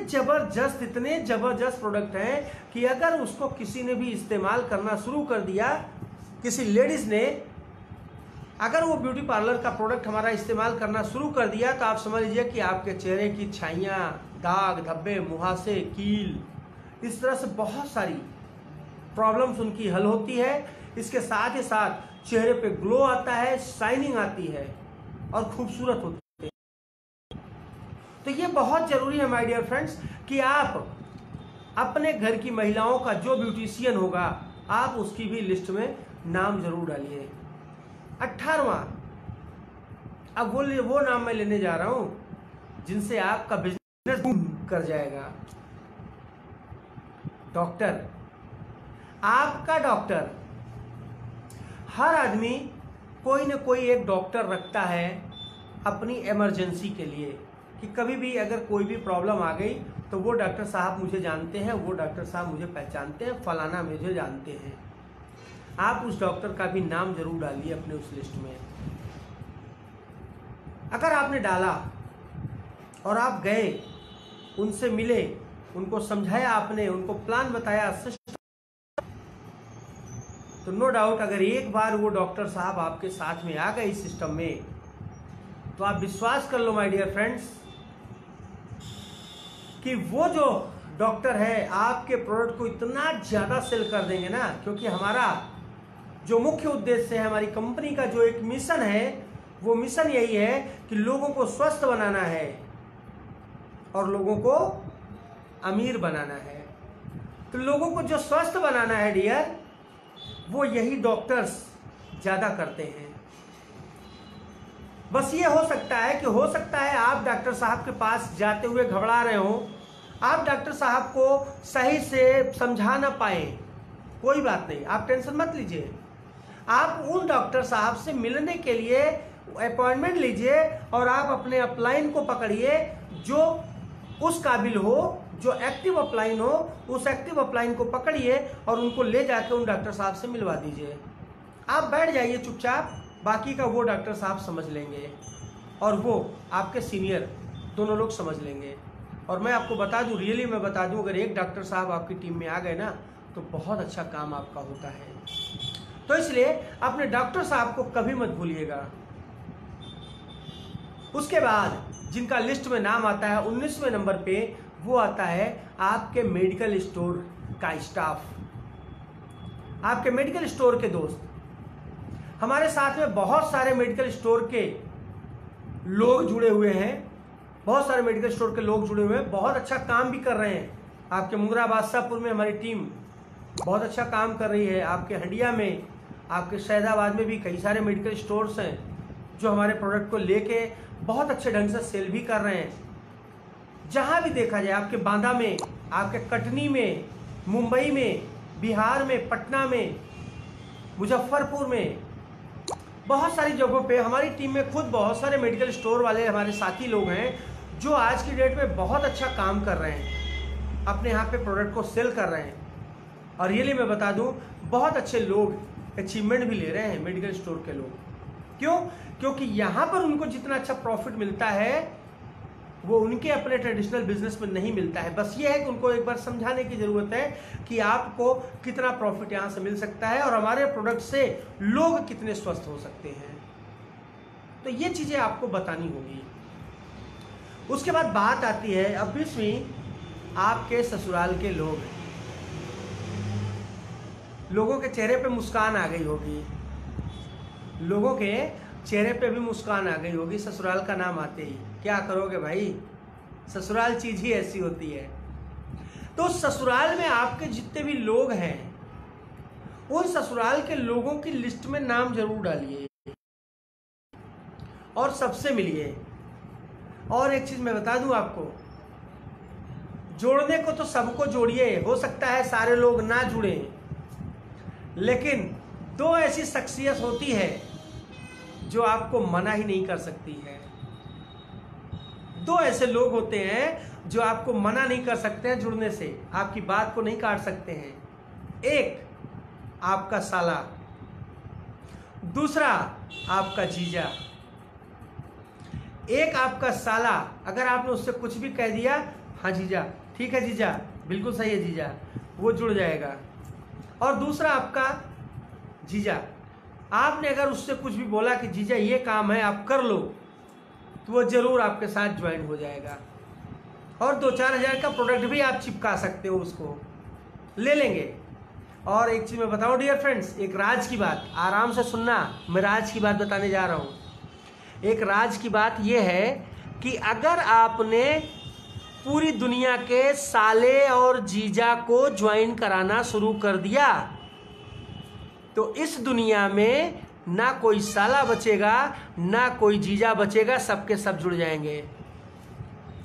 जबरदस्त प्रोडक्ट हैं कि अगर उसको किसी ने भी इस्तेमाल करना शुरू कर दिया, किसी लेडीज ने अगर वो ब्यूटी पार्लर का प्रोडक्ट हमारा इस्तेमाल करना शुरू कर दिया, तो आप समझ लीजिए कि आपके चेहरे की छाइयाँ, दाग धब्बे, मुहासे, कील, इस तरह से बहुत सारी प्रॉब्लम्स उनकी हल होती है। इसके साथ ही साथ चेहरे पे ग्लो आता है, शाइनिंग आती है और खूबसूरत होती है। तो ये बहुत जरूरी है माय डियर फ्रेंड्स कि आप अपने घर की महिलाओं का जो ब्यूटिशियन होगा, आप उसकी भी लिस्ट में नाम जरूर डालिए। 18वां, अब वो नाम मैं लेने जा रहा हूं जिनसे आपका बिजनेस बूम कर जाएगा। डॉक्टर। आपका डॉक्टर, हर आदमी कोई ना कोई एक डॉक्टर रखता है अपनी इमरजेंसी के लिए, कि कभी भी अगर कोई भी प्रॉब्लम आ गई तो वो डॉक्टर साहब मुझे जानते हैं, वो डॉक्टर साहब मुझे पहचानते हैं, फलाना मुझे जानते हैं। आप उस डॉक्टर का भी नाम जरूर डालिए अपने उस लिस्ट में। अगर आपने डाला और आप गए, उनसे मिले, उनको समझाया आपने, उनको प्लान बताया, तो नो डाउट अगर एक बार वो डॉक्टर साहब आपके साथ में आ गए इस सिस्टम में, तो आप विश्वास कर लो माय डियर फ्रेंड्स कि वो जो डॉक्टर है आपके प्रोडक्ट को इतना ज्यादा सेल कर देंगे ना, क्योंकि हमारा जो मुख्य उद्देश्य है, हमारी कंपनी का जो एक मिशन है, वो मिशन यही है कि लोगों को स्वस्थ बनाना है और लोगों को अमीर बनाना है। तो लोगों को जो स्वस्थ बनाना है डियर, वो यही डॉक्टर्स ज्यादा करते हैं। बस ये हो सकता है आप डॉक्टर साहब के पास जाते हुए घबरा रहे हो, आप डॉक्टर साहब को सही से समझा ना पाए, कोई बात नहीं, आप टेंशन मत लीजिए। आप उन डॉक्टर साहब से मिलने के लिए अपॉइंटमेंट लीजिए और आप अपने अपलाइन को पकड़िए जो उस काबिल हो, जो एक्टिव अपलाइन हो, उस एक्टिव अपलाइन को पकड़िए और उनको ले जाकर उन डॉक्टर साहब से मिलवा दीजिए। आप बैठ जाइए चुपचाप, बाकी का वो डॉक्टर साहब समझ लेंगे और वो आपके सीनियर दोनों लोग समझ लेंगे। और मैं आपको बता दूं, रियली मैं बता दूं, अगर एक डॉक्टर साहब आपकी टीम में आ गए ना, तो बहुत अच्छा काम आपका होता है। तो इसलिए अपने डॉक्टर साहब को कभी मत भूलिएगा। उसके बाद जिनका लिस्ट में नाम आता है 19वें नंबर पे, वो आता है आपके मेडिकल स्टोर का स्टाफ, आपके मेडिकल स्टोर के दोस्त। हमारे साथ में बहुत सारे मेडिकल स्टोर के लोग जुड़े हुए हैं, बहुत सारे मेडिकल स्टोर के लोग जुड़े हुए हैं, बहुत अच्छा काम भी कर रहे हैं। आपके मुंगरा बादशाहपुर में हमारी टीम बहुत अच्छा काम कर रही है, आपके हंडिया में, आपके शहदाबाद में भी कई सारे मेडिकल स्टोर्स हैं जो हमारे प्रोडक्ट को लेके बहुत अच्छे ढंग से सेल भी कर रहे हैं। जहां भी देखा जाए, आपके बांदा में, आपके कटनी में, मुंबई में, बिहार में, पटना में, मुजफ्फरपुर में, बहुत सारी जगहों पे हमारी टीम में खुद बहुत सारे मेडिकल स्टोर वाले हमारे साथी लोग हैं जो आज की डेट में बहुत अच्छा काम कर रहे हैं, अपने यहाँ पे प्रोडक्ट को सेल कर रहे हैं। और रियली मैं बता दूं, बहुत अच्छे लोग अचीवमेंट भी ले रहे हैं मेडिकल स्टोर के लोग। क्यों? क्योंकि यहाँ पर उनको जितना अच्छा प्रॉफिट मिलता है वो उनके अपने ट्रेडिशनल बिजनेस में नहीं मिलता है। बस ये है कि उनको एक बार समझाने की जरूरत है कि आपको कितना प्रॉफिट यहाँ से मिल सकता है और हमारे प्रोडक्ट से लोग कितने स्वस्थ हो सकते हैं। तो ये चीजें आपको बतानी होगी। उसके बाद बात आती है 20वीं, आपके ससुराल के लोग। लोगों के चेहरे पे मुस्कान आ गई होगी, लोगों के चेहरे पे भी मुस्कान आ गई होगी ससुराल का नाम आते ही। क्या करोगे भाई, ससुराल चीज ही ऐसी होती है। तो ससुराल में आपके जितने भी लोग हैं, उन ससुराल के लोगों की लिस्ट में नाम जरूर डालिए और सबसे मिलिए। और एक चीज मैं बता दूं आपको, जोड़ने को तो सबको जोड़िए, हो सकता है सारे लोग ना जुड़े, लेकिन दो ऐसी शख्सियत होती है जो आपको मना ही नहीं कर सकती है। दो ऐसे लोग होते हैं जो आपको मना नहीं कर सकते हैं जुड़ने से, आपकी बात को नहीं काट सकते हैं। एक आपका साला, दूसरा आपका जीजा। एक आपका साला, अगर आपने उससे कुछ भी कह दिया, हाँ जीजा, ठीक है जीजा, बिल्कुल सही है जीजा, वो जुड़ जाएगा। और दूसरा आपका जीजा, आपने अगर उससे कुछ भी बोला कि जीजा ये काम है आप कर लो, तो वो जरूर आपके साथ ज्वाइन हो जाएगा। और 2-4 हज़ार का प्रोडक्ट भी आप चिपका सकते हो, उसको ले लेंगे। और एक चीज़ मैं बताऊं डियर फ्रेंड्स, एक राज की बात, आराम से सुनना, मैं राज की बात बताने जा रहा हूँ। एक राज की बात यह है कि अगर आपने पूरी दुनिया के साले और जीजा को ज्वाइन कराना शुरू कर दिया, तो इस दुनिया में ना कोई साला बचेगा ना कोई जीजा बचेगा, सबके सब जुड़ जाएंगे।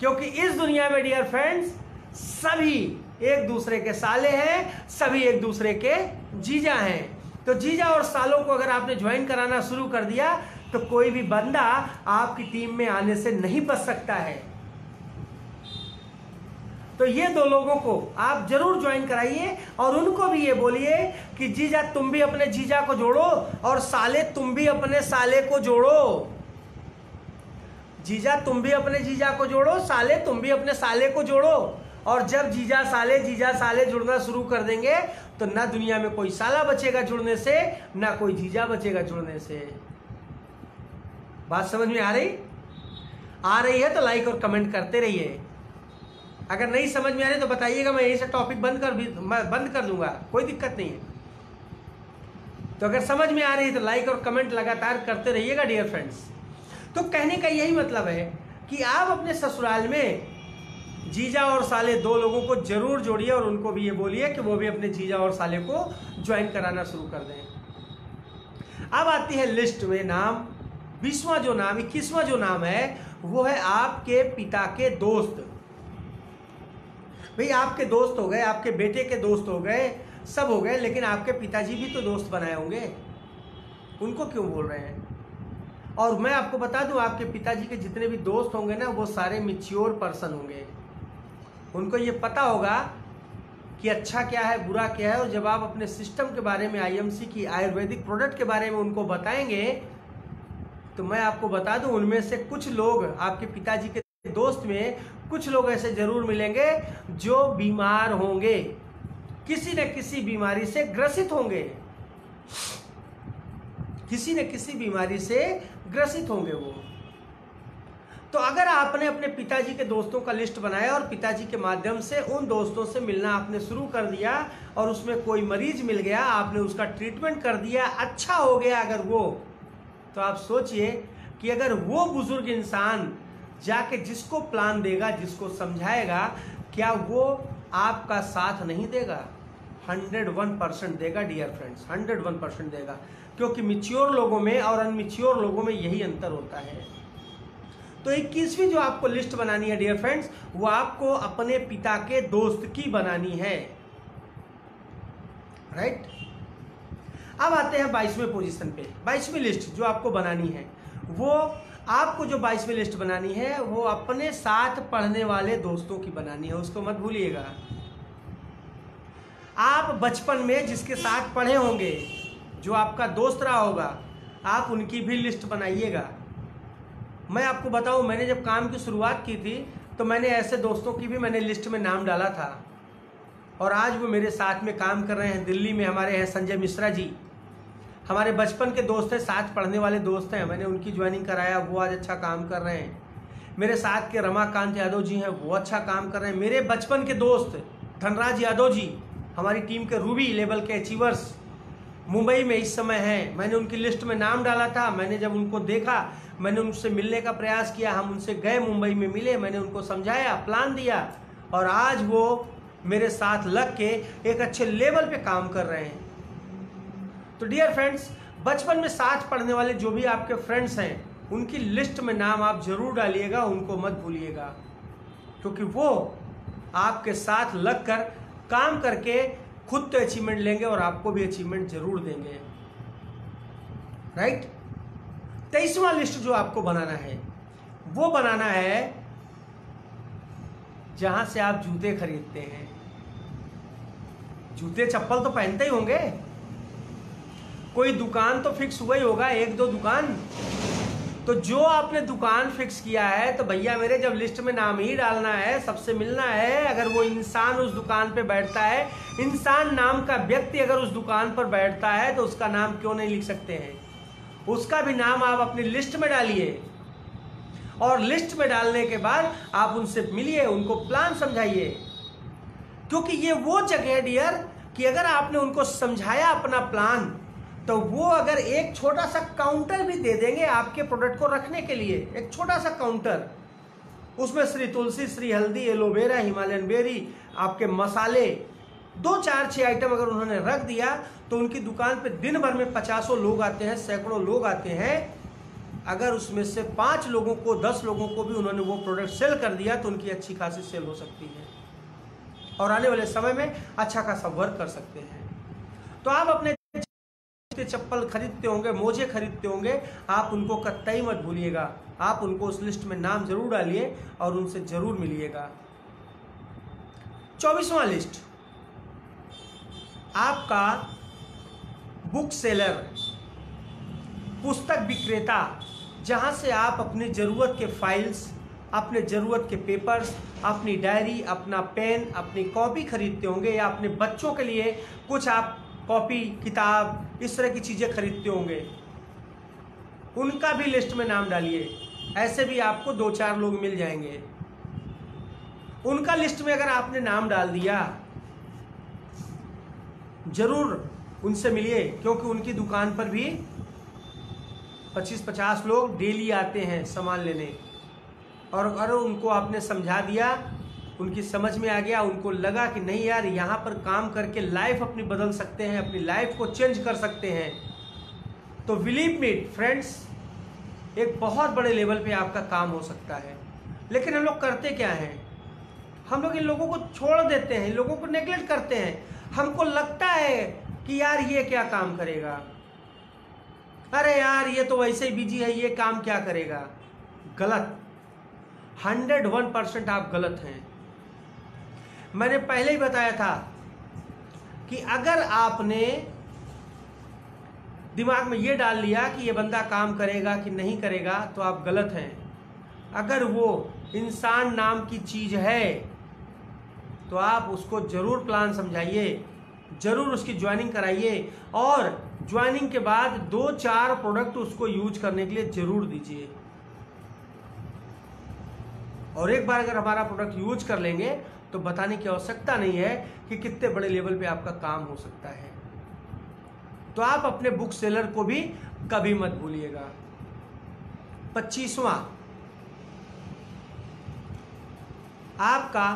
क्योंकि इस दुनिया में डियर फ्रेंड्स सभी एक दूसरे के साले हैं, सभी एक दूसरे के जीजा हैं। तो जीजा और सालों को अगर आपने ज्वाइन कराना शुरू कर दिया तो कोई भी बंदा आपकी टीम में आने से नहीं बच सकता है। तो ये 2 लोगों को आप जरूर ज्वाइन कराइए और उनको भी ये बोलिए कि जीजा तुम भी अपने जीजा को जोड़ो और साले तुम भी अपने साले को जोड़ो। जीजा तुम भी अपने जीजा को जोड़ो, साले तुम भी अपने साले को जोड़ो। और जब जीजा साले जुड़ना शुरू कर देंगे तो ना दुनिया में कोई साला बचेगा जुड़ने से, ना कोई जीजा बचेगा जुड़ने से। बात समझ में आ रही है तो लाइक और कमेंट करते रहिए। अगर नहीं समझ में आ रही तो बताइएगा, मैं यहीं से टॉपिक बंद कर दूंगा, कोई दिक्कत नहीं है। तो अगर समझ में आ रही है तो लाइक और कमेंट लगातार करते रहिएगा डियर फ्रेंड्स। तो कहने का यही मतलब है कि आप अपने ससुराल में जीजा और साले 2 लोगों को जरूर जोड़िए और उनको भी ये बोलिए कि वो भी अपने जीजा और साले को ज्वाइन कराना शुरू कर दें। अब आती है लिस्ट में नाम, 20वां जो नाम, 21वां जो नाम है वो है आपके पिता के दोस्त। भाई आपके दोस्त हो गए, आपके बेटे के दोस्त हो गए, सब हो गए, लेकिन आपके पिताजी भी तो दोस्त बनाए होंगे, उनको क्यों बोल रहे हैं? और मैं आपको बता दूं, आपके पिताजी के जितने भी दोस्त होंगे ना, वो सारे मैच्योर पर्सन होंगे। उनको ये पता होगा कि अच्छा क्या है बुरा क्या है। और जब आप अपने सिस्टम के बारे में, आईएमसी की आयुर्वेदिक प्रोडक्ट के बारे में उनको बताएंगे तो मैं आपको बता दूं, उनमें से कुछ लोग, आपके पिताजी के दोस्त में कुछ लोग ऐसे जरूर मिलेंगे जो बीमार होंगे, किसी न किसी बीमारी से ग्रसित होंगे, किसी न किसी बीमारी से ग्रसित होंगे वो। तो अगर आपने अपने पिताजी के दोस्तों का लिस्ट बनाया और पिताजी के माध्यम से उन दोस्तों से मिलना आपने शुरू कर दिया और उसमें कोई मरीज मिल गया, आपने उसका ट्रीटमेंट कर दिया, अच्छा हो गया अगर वो, तो आप सोचिए कि अगर वो बुजुर्ग इंसान जाके जिसको प्लान देगा, जिसको समझाएगा, क्या वो आपका साथ नहीं देगा? 101% देगा डियर फ्रेंड्स, 101% देगा। क्योंकि मैच्योर लोगों में और अनमैच्योर लोगों में यही अंतर होता है। तो 21वीं जो आपको लिस्ट बनानी है डियर फ्रेंड्स, वो आपको अपने पिता के दोस्त की बनानी है, राइट। अब आते हैं 22वें पोजीशन पे। 22वीं लिस्ट जो आपको बनानी है, वो आपको जो 22वीं लिस्ट बनानी है वो अपने साथ पढ़ने वाले दोस्तों की बनानी है, उसको मत भूलिएगा। आप बचपन में जिसके साथ पढ़े होंगे, जो आपका दोस्त रहा होगा, आप उनकी भी लिस्ट बनाइएगा। मैं आपको बताऊं, मैंने जब काम की शुरुआत की थी तो मैंने ऐसे दोस्तों की भी मैंने लिस्ट में नाम डाला था और आज वो मेरे साथ में काम कर रहे हैं। दिल्ली में हमारे हैं संजय मिश्रा जी, हमारे बचपन के दोस्त हैं, साथ पढ़ने वाले दोस्त हैं, मैंने उनकी ज्वाइनिंग कराया, वो आज अच्छा काम कर रहे हैं। मेरे साथ के रमाकांत यादव जी हैं, वो अच्छा काम कर रहे हैं। मेरे बचपन के दोस्त धनराज यादव जी, हमारी टीम के रूबी लेवल के अचीवर्स, मुंबई में इस समय हैं। मैंने उनकी लिस्ट में नाम डाला था। मैंने जब उनको देखा, मैंने उनसे मिलने का प्रयास किया, हम उनसे गए, मुंबई में मिले, मैंने उनको समझाया, प्लान दिया और आज वो मेरे साथ लग के एक अच्छे लेवल पे काम कर रहे हैं। तो डियर फ्रेंड्स, बचपन में साथ पढ़ने वाले जो भी आपके फ्रेंड्स हैं, उनकी लिस्ट में नाम आप जरूर डालिएगा, उनको मत भूलिएगा, क्योंकि वो आपके साथ लगकर काम करके खुद तो अचीवमेंट लेंगे और आपको भी अचीवमेंट जरूर देंगे, राइट। 23वां लिस्ट जो आपको बनाना है, वो बनाना है जहां से आप जूते खरीदते हैं। जूते चप्पल तो पहनते ही होंगे, कोई दुकान तो फिक्स हुआ ही होगा, 1-2 दुकान। तो जो आपने दुकान फिक्स किया है, तो भैया मेरे जब लिस्ट में नाम ही डालना है, सबसे मिलना है, अगर वो इंसान उस दुकान पे बैठता है, इंसान नाम का व्यक्ति अगर उस दुकान पर बैठता है, तो उसका नाम क्यों नहीं लिख सकते हैं? उसका भी नाम आप अपनी लिस्ट में डालिए, और लिस्ट में डालने के बाद आप उनसे मिलिए, उनको प्लान समझाइए। क्योंकि ये वो जगह है डियर कि अगर आपने उनको समझाया अपना प्लान, तो वो अगर एक छोटा सा काउंटर भी दे देंगे आपके प्रोडक्ट को रखने के लिए, एक छोटा सा काउंटर, उसमें श्री तुलसी, श्री हल्दी, एलोवेरा, हिमालयन बेरी, आपके मसाले, 2 4 6 आइटम अगर उन्होंने रख दिया, तो उनकी दुकान पे दिन भर में 50 लोग आते हैं, सैकड़ों लोग आते हैं। अगर उसमें से 5 लोगों को, 10 लोगों को भी उन्होंने वो प्रोडक्ट सेल कर दिया, तो उनकी अच्छी खासी सेल हो सकती है और आने वाले समय में अच्छा खासा वर्क कर सकते हैं। तो आप अपने चप्पल खरीदते होंगे, मोजे खरीदते होंगे, आप उनको कतई मत भूलिएगा, आप उनको उस लिस्ट में नाम जरूर डालिए और उनसे जरूर मिलिएगा। 24वां लिस्ट, आपका बुक सेलर, पुस्तक विक्रेता, जहां से आप अपनी जरूरत के फाइल्स, अपने जरूरत के पेपर्स, अपनी डायरी, अपना पेन, अपनी कॉपी खरीदते होंगे, या अपने बच्चों के लिए कुछ आप कॉपी, किताब, इस तरह की चीजें खरीदते होंगे, उनका भी लिस्ट में नाम डालिए। ऐसे भी आपको 2 4 लोग मिल जाएंगे। उनका लिस्ट में अगर आपने नाम डाल दिया, जरूर उनसे मिलिए, क्योंकि उनकी दुकान पर भी 25-50 लोग डेली आते हैं सामान लेने। और अगर उनको आपने समझा दिया, उनकी समझ में आ गया, उनको लगा कि नहीं यार यहाँ पर काम करके लाइफ अपनी बदल सकते हैं, अपनी लाइफ को चेंज कर सकते हैं, तो बिलीव मी फ्रेंड्स, एक बहुत बड़े लेवल पे आपका काम हो सकता है। लेकिन हम लोग करते क्या हैं? हम लोग इन लोगों को छोड़ देते हैं, लोगों को नेग्लेक्ट करते हैं। हमको लगता है कि यार ये क्या काम करेगा, अरे यार ये तो वैसे ही बिजी है, ये काम क्या करेगा। गलत, 101% आप गलत हैं। मैंने पहले ही बताया था कि अगर आपने दिमाग में ये डाल लिया कि ये बंदा काम करेगा कि नहीं करेगा, तो आप गलत हैं। अगर वो इंसान नाम की चीज है, तो आप उसको जरूर प्लान समझाइए, जरूर उसकी ज्वाइनिंग कराइए, और ज्वाइनिंग के बाद 2 4 प्रोडक्ट उसको यूज करने के लिए जरूर दीजिए। और एक बार अगर हमारा प्रोडक्ट यूज कर लेंगे, तो बताने की आवश्यकता नहीं है कि कितने बड़े लेवल पे आपका काम हो सकता है। तो आप अपने बुक सेलर को भी कभी मत भूलिएगा। 25वां, आपका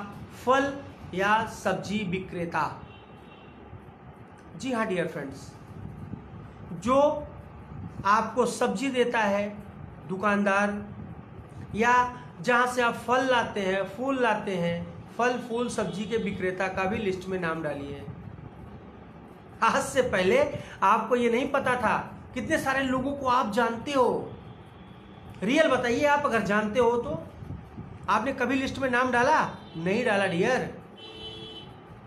फल या सब्जी विक्रेता। जी हाँ डियर फ्रेंड्स, जो आपको सब्जी देता है दुकानदार, या जहां से आप फल लाते हैं, फूल लाते हैं, फल फूल सब्जी के विक्रेता का भी लिस्ट में नाम डालिए। आज से पहले आपको ये नहीं पता था, कितने सारे लोगों को आप जानते हो। रियल बताइए, आप अगर जानते हो तो आपने कभी लिस्ट में नाम डाला? नहीं डाला डियर,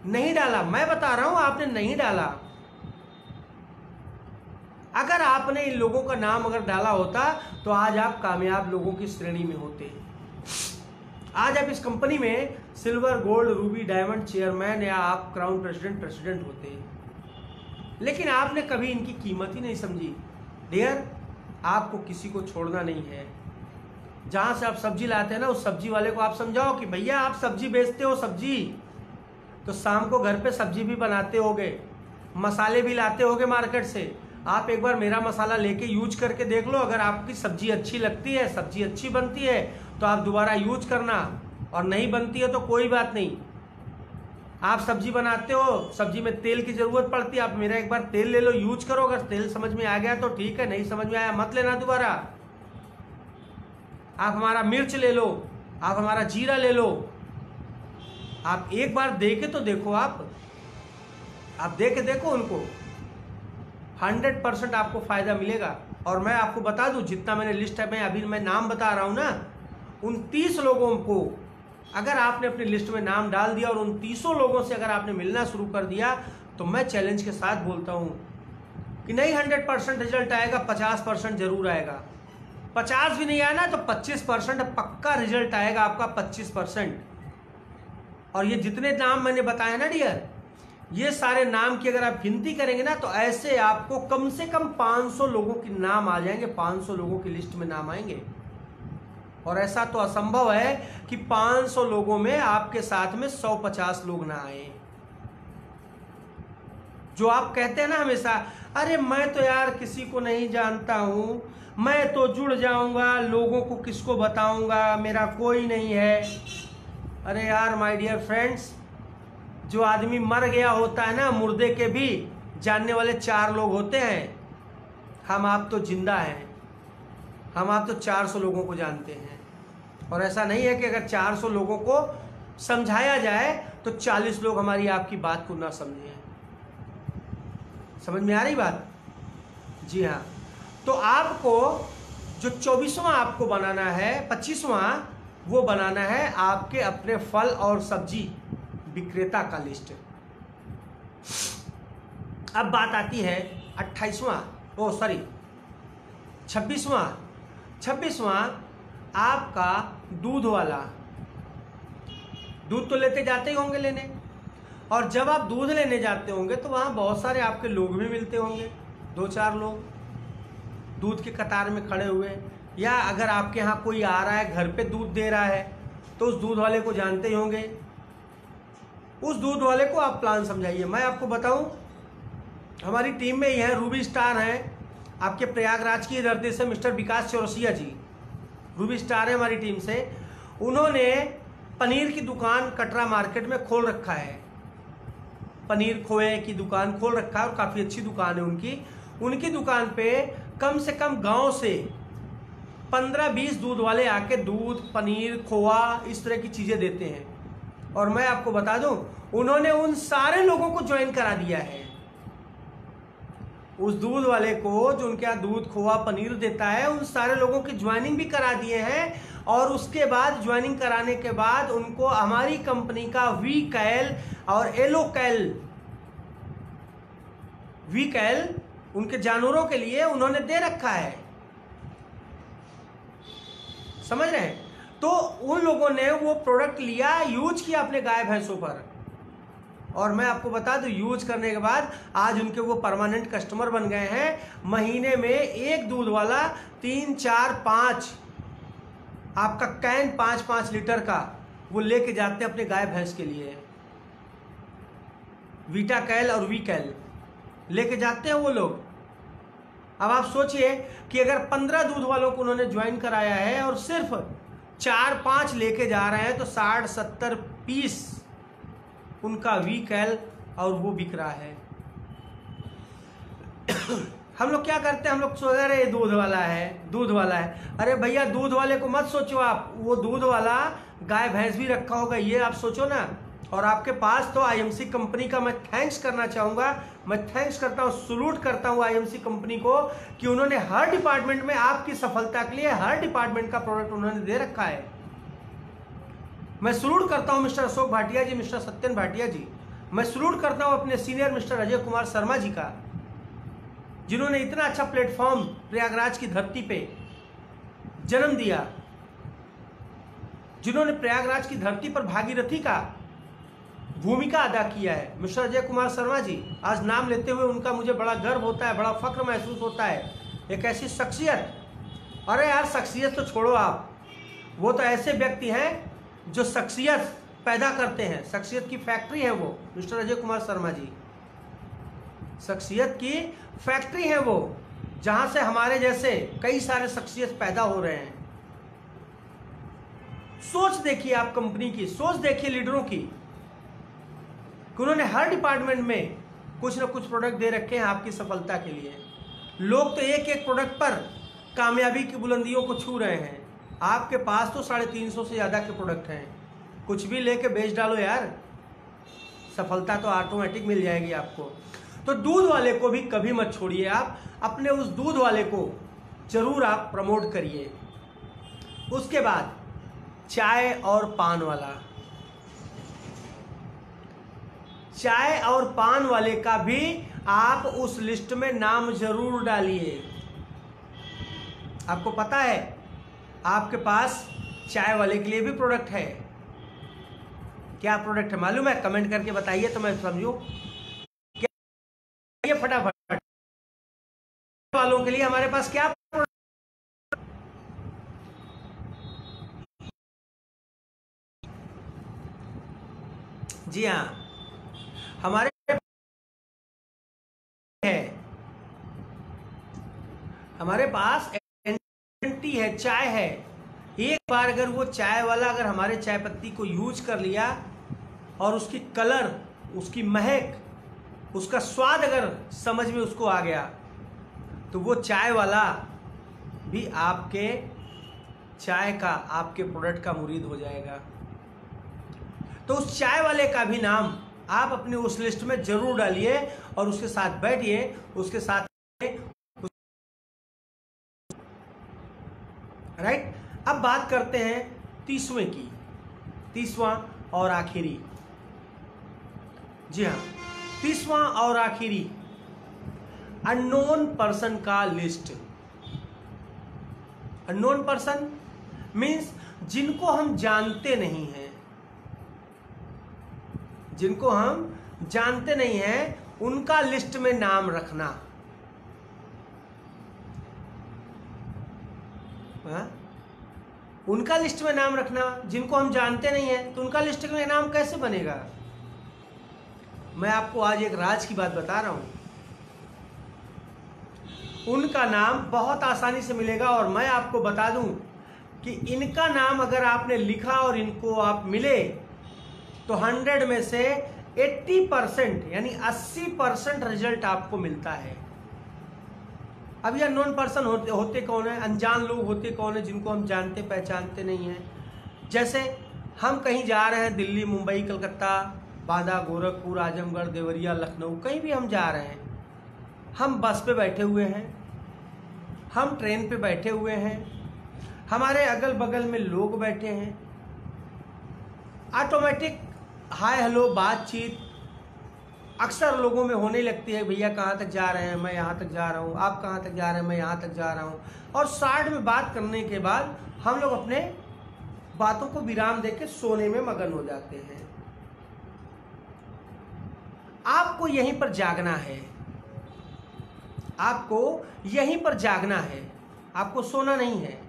नहीं डाला। मैं बता रहा हूं, आपने नहीं डाला। अगर आपने इन लोगों का नाम अगर डाला होता, तो आज आप कामयाब लोगों की श्रेणी में होते। आज आप इस कंपनी में silver, gold, Ruby, diamond chairman, या आप क्राउन प्रेसिडेंट होते। लेकिन आपने कभी इनकी कीमत ही नहीं समझी। डियर, आपको किसी को छोड़ना नहीं है। जहां से आप सब्जी लाते हैं ना, उस सब्जी वाले को आप समझाओ कि भैया आप सब्जी बेचते हो, सब्जी तो शाम को घर पे सब्जी भी बनाते होगे, मसाले भी लाते होगे मार्केट से। आप एक बार मेरा मसाला लेके यूज करके देख लो, अगर आपकी सब्जी अच्छी लगती है, सब्जी अच्छी बनती है, तो आप दोबारा यूज करना, और नहीं बनती है तो कोई बात नहीं। आप सब्जी बनाते हो, सब्जी में तेल की जरूरत पड़ती है, आप मेरा एक बार तेल ले लो, यूज करो। अगर तेल समझ में आ गया तो ठीक है, नहीं समझ में आया मत लेना दोबारा। आप हमारा मिर्च ले लो, आप हमारा जीरा ले लो, आप एक बार दे के तो देखो। आप दे के देखो उनको, 100% आपको फायदा मिलेगा। और मैं आपको बता दूं, जितना मैंने लिस्ट है, मैं नाम बता रहा हूं ना, उन 30 लोगों को अगर आपने अपनी लिस्ट में नाम डाल दिया और उन 30 लोगों से अगर आपने मिलना शुरू कर दिया, तो मैं चैलेंज के साथ बोलता हूं कि नहीं 100% रिजल्ट आएगा, 50% जरूर आएगा। 50 भी नहीं आया ना तो 25% पक्का रिजल्ट आएगा आपका, 25%। और ये जितने नाम मैंने बताए ना डियर, ये सारे नाम की अगर आप गिनती करेंगे ना तो ऐसे आपको कम से कम 500 लोगों के नाम आ जाएंगे, 500 लोगों की लिस्ट में नाम आएंगे। और ऐसा तो असंभव है कि 500 लोगों में आपके साथ में 150 लोग ना आए। जो आप कहते हैं ना हमेशा, अरे मैं तो यार किसी को नहीं जानता हूं, मैं तो जुड़ जाऊंगा, लोगों को किसको बताऊंगा, मेरा कोई नहीं है। अरे यार माय डियर फ्रेंड्स, जो आदमी मर गया होता है ना, मुर्दे के भी जानने वाले 4 लोग होते हैं। हम आप तो जिंदा हैं, हम आप तो 400 लोगों को जानते हैं। और ऐसा नहीं है कि अगर 400 लोगों को समझाया जाए तो 40 लोग हमारी आपकी बात को ना समझें। समझ में आ रही बात? जी हाँ। तो आपको जो 24वां आपको बनाना है, 25वां वो बनाना है आपके अपने फल और सब्जी विक्रेता का लिस्ट। अब बात आती है 26वां आपका दूध वाला। दूध तो लेते जाते ही होंगे लेने, और जब आप दूध लेने जाते होंगे तो वहां बहुत सारे आपके लोग भी मिलते होंगे, 2-4 लोग दूध के कतार में खड़े हुए। या अगर आपके यहाँ कोई आ रहा है घर पे दूध दे रहा है तो उस दूध वाले को जानते ही होंगे। उस दूध वाले को आप प्लान समझाइए। मैं आपको बताऊं, हमारी टीम में यह रूबी स्टार हैं आपके प्रयागराज की धरती से, मिस्टर विकास चौरसिया जी रूबी स्टार है हमारी टीम से। उन्होंने पनीर की दुकान कटरा मार्केट में खोल रखा है, पनीर खोए की दुकान खोल रखा है और काफ़ी अच्छी दुकान है उनकी दुकान पे कम से कम गांव से 15-20 दूध वाले आके दूध, पनीर, खोआ इस तरह की चीज़ें देते हैं। और मैं आपको बता दूं, उन्होंने उन सारे लोगों को ज्वाइन करा दिया है। उस दूध वाले को जो उनके यहाँ दूध, खोआ, पनीर देता है, उन सारे लोगों की ज्वाइनिंग भी करा दिए हैं। और उसके बाद ज्वाइनिंग कराने के बाद उनको हमारी कंपनी का वी-कैल और वी-कैल उनके जानवरों के लिए उन्होंने दे रखा है। समझ रहे हैं? तो उन लोगों ने वो प्रोडक्ट लिया, यूज किया अपने गाय भैंसों पर। और मैं आपको बता दूं, यूज करने के बाद आज उनके वो परमानेंट कस्टमर बन गए हैं। महीने में एक दूध वाला 3, 4, 5 आपका कैन 5-5 लीटर का वो लेके जाते हैं अपने गाय भैंस के लिए। वीटा कैल और वी कैल लेके जाते हैं वो लोग। अब आप सोचिए कि अगर 15 दूध वालों को उन्होंने ज्वाइन कराया है और सिर्फ 4-5 लेके जा रहे हैं तो 60-70 पीस उनका वी कैल और वो बिक रहा है। हम लोग क्या करते हैं, हम लोग सोच रहे दूध वाला है। अरे भैया, दूध वाले को मत सोचो आप, वो दूध वाला गाय भैंस भी रखा होगा, ये आप सोचो ना। और आपके पास तो आईएमसी कंपनी का मैं थैंक्स करना चाहूँगा, मैं थैंक्स करता हूँ, सलूट करता हूँ आईएमसी कंपनी को कि उन्होंने हर डिपार्टमेंट में आपकी सफलता के लिए हर डिपार्टमेंट का प्रोडक्ट उन्होंने दे रखा है। मैं सलूट करता हूँ मिस्टर अशोक भाटिया जी, मिस्टर सत्यन भाटिया जी। मैं सलूट करता हूँ अपने सीनियर मिस्टर अजय कुमार शर्मा जी का, जिन्होंने इतना अच्छा प्लेटफॉर्म प्रयागराज की धरती पे जन्म दिया, जिन्होंने प्रयागराज की धरती पर भागीरथी का भूमिका अदा किया है। मिस्टर अजय कुमार शर्मा जी, आज नाम लेते हुए उनका मुझे बड़ा गर्व होता है, बड़ा फख्र महसूस होता है। एक ऐसी शख्सियत, अरे यार शख्सियत तो छोड़ो आप, वो तो ऐसे व्यक्ति हैं जो शख्सियत पैदा करते हैं, शख्सियत की फैक्ट्री है वो। मिस्टर अजय कुमार शर्मा जी शख्सियत की फैक्ट्री है वो, जहां से हमारे जैसे कई सारे शख्सियत पैदा हो रहे हैं। सोच देखिए आप कंपनी की, सोच देखिए लीडरों की, कि उन्होंने हर डिपार्टमेंट में कुछ ना कुछ प्रोडक्ट दे रखे हैं आपकी सफलता के लिए। लोग तो एक एक प्रोडक्ट पर कामयाबी की बुलंदियों को छू रहे हैं। आपके पास तो 350 से ज़्यादा के प्रोडक्ट हैं, कुछ भी लेके बेच डालो यार, सफलता तो ऑटोमेटिक मिल जाएगी आपको। तो दूध वाले को भी कभी मत छोड़िए, आप अपने उस दूध वाले को जरूर आप प्रमोट करिए। उसके बाद चाय और पान वाला, चाय और पान वाले का भी आप उस लिस्ट में नाम जरूर डालिए। आपको पता है आपके पास चाय वाले के लिए भी प्रोडक्ट है। क्या प्रोडक्ट है मालूम है? कमेंट करके बताइए तो मैं समझूं। क्या फटाफट वालों के लिए हमारे पास क्या प्रोडक्ट? जी हाँ, हमारे है, हमारे पास टी है, चाय है। एक बार अगर वो चाय वाला अगर हमारे चाय पत्ती को यूज कर लिया और उसकी कलर, उसकी महक, उसका स्वाद अगर समझ में उसको आ गया तो वो चाय वाला भी आपके चाय का, आपके प्रोडक्ट का मुरीद हो जाएगा। तो उस चाय वाले का भी नाम आप अपनी उस लिस्ट में जरूर डालिए और उसके साथ बैठिए, उसके साथ राइट। अब बात करते हैं 30वें की, 30वां और आखिरी। जी हाँ, 30वां और आखिरी, अननोन पर्सन का लिस्ट। अननोन पर्सन मीन्स जिनको हम जानते नहीं हैं, जिनको हम जानते नहीं हैं उनका लिस्ट में नाम रखना। हा? उनका लिस्ट में नाम रखना, जिनको हम जानते नहीं हैं तो उनका लिस्ट में नाम कैसे बनेगा? मैं आपको आज एक राज की बात बता रहा हूं। उनका नाम बहुत आसानी से मिलेगा और मैं आपको बता दूं कि इनका नाम अगर आपने लिखा और इनको आप मिले तो 100 में से 80% यानी 80% रिजल्ट आपको मिलता है। अब ये अननोन पर्सन होते कौन है? अनजान लोग होते कौन है जिनको हम जानते पहचानते नहीं हैं। जैसे हम कहीं जा रहे हैं, दिल्ली, मुंबई, कलकत्ता, बांदा, गोरखपुर, आजमगढ़, देवरिया, लखनऊ, कहीं भी हम जा रहे हैं, हम बस पे बैठे हुए हैं, हम ट्रेन पे बैठे हुए हैं, हमारे अगल बगल में लोग बैठे हैं, ऑटोमेटिक हाय हेलो बातचीत अक्सर लोगों में होने लगती है। भैया कहाँ तक जा रहे हैं? मैं यहाँ तक जा रहा हूँ। आप कहाँ तक जा रहे हैं? मैं यहाँ तक जा रहा हूँ। और 60 में बात करने के बाद हम लोग अपने बातों को विराम देके सोने में मगन हो जाते हैं। आपको यहीं पर जागना है, आपको यहीं पर जागना है, आपको सोना नहीं है।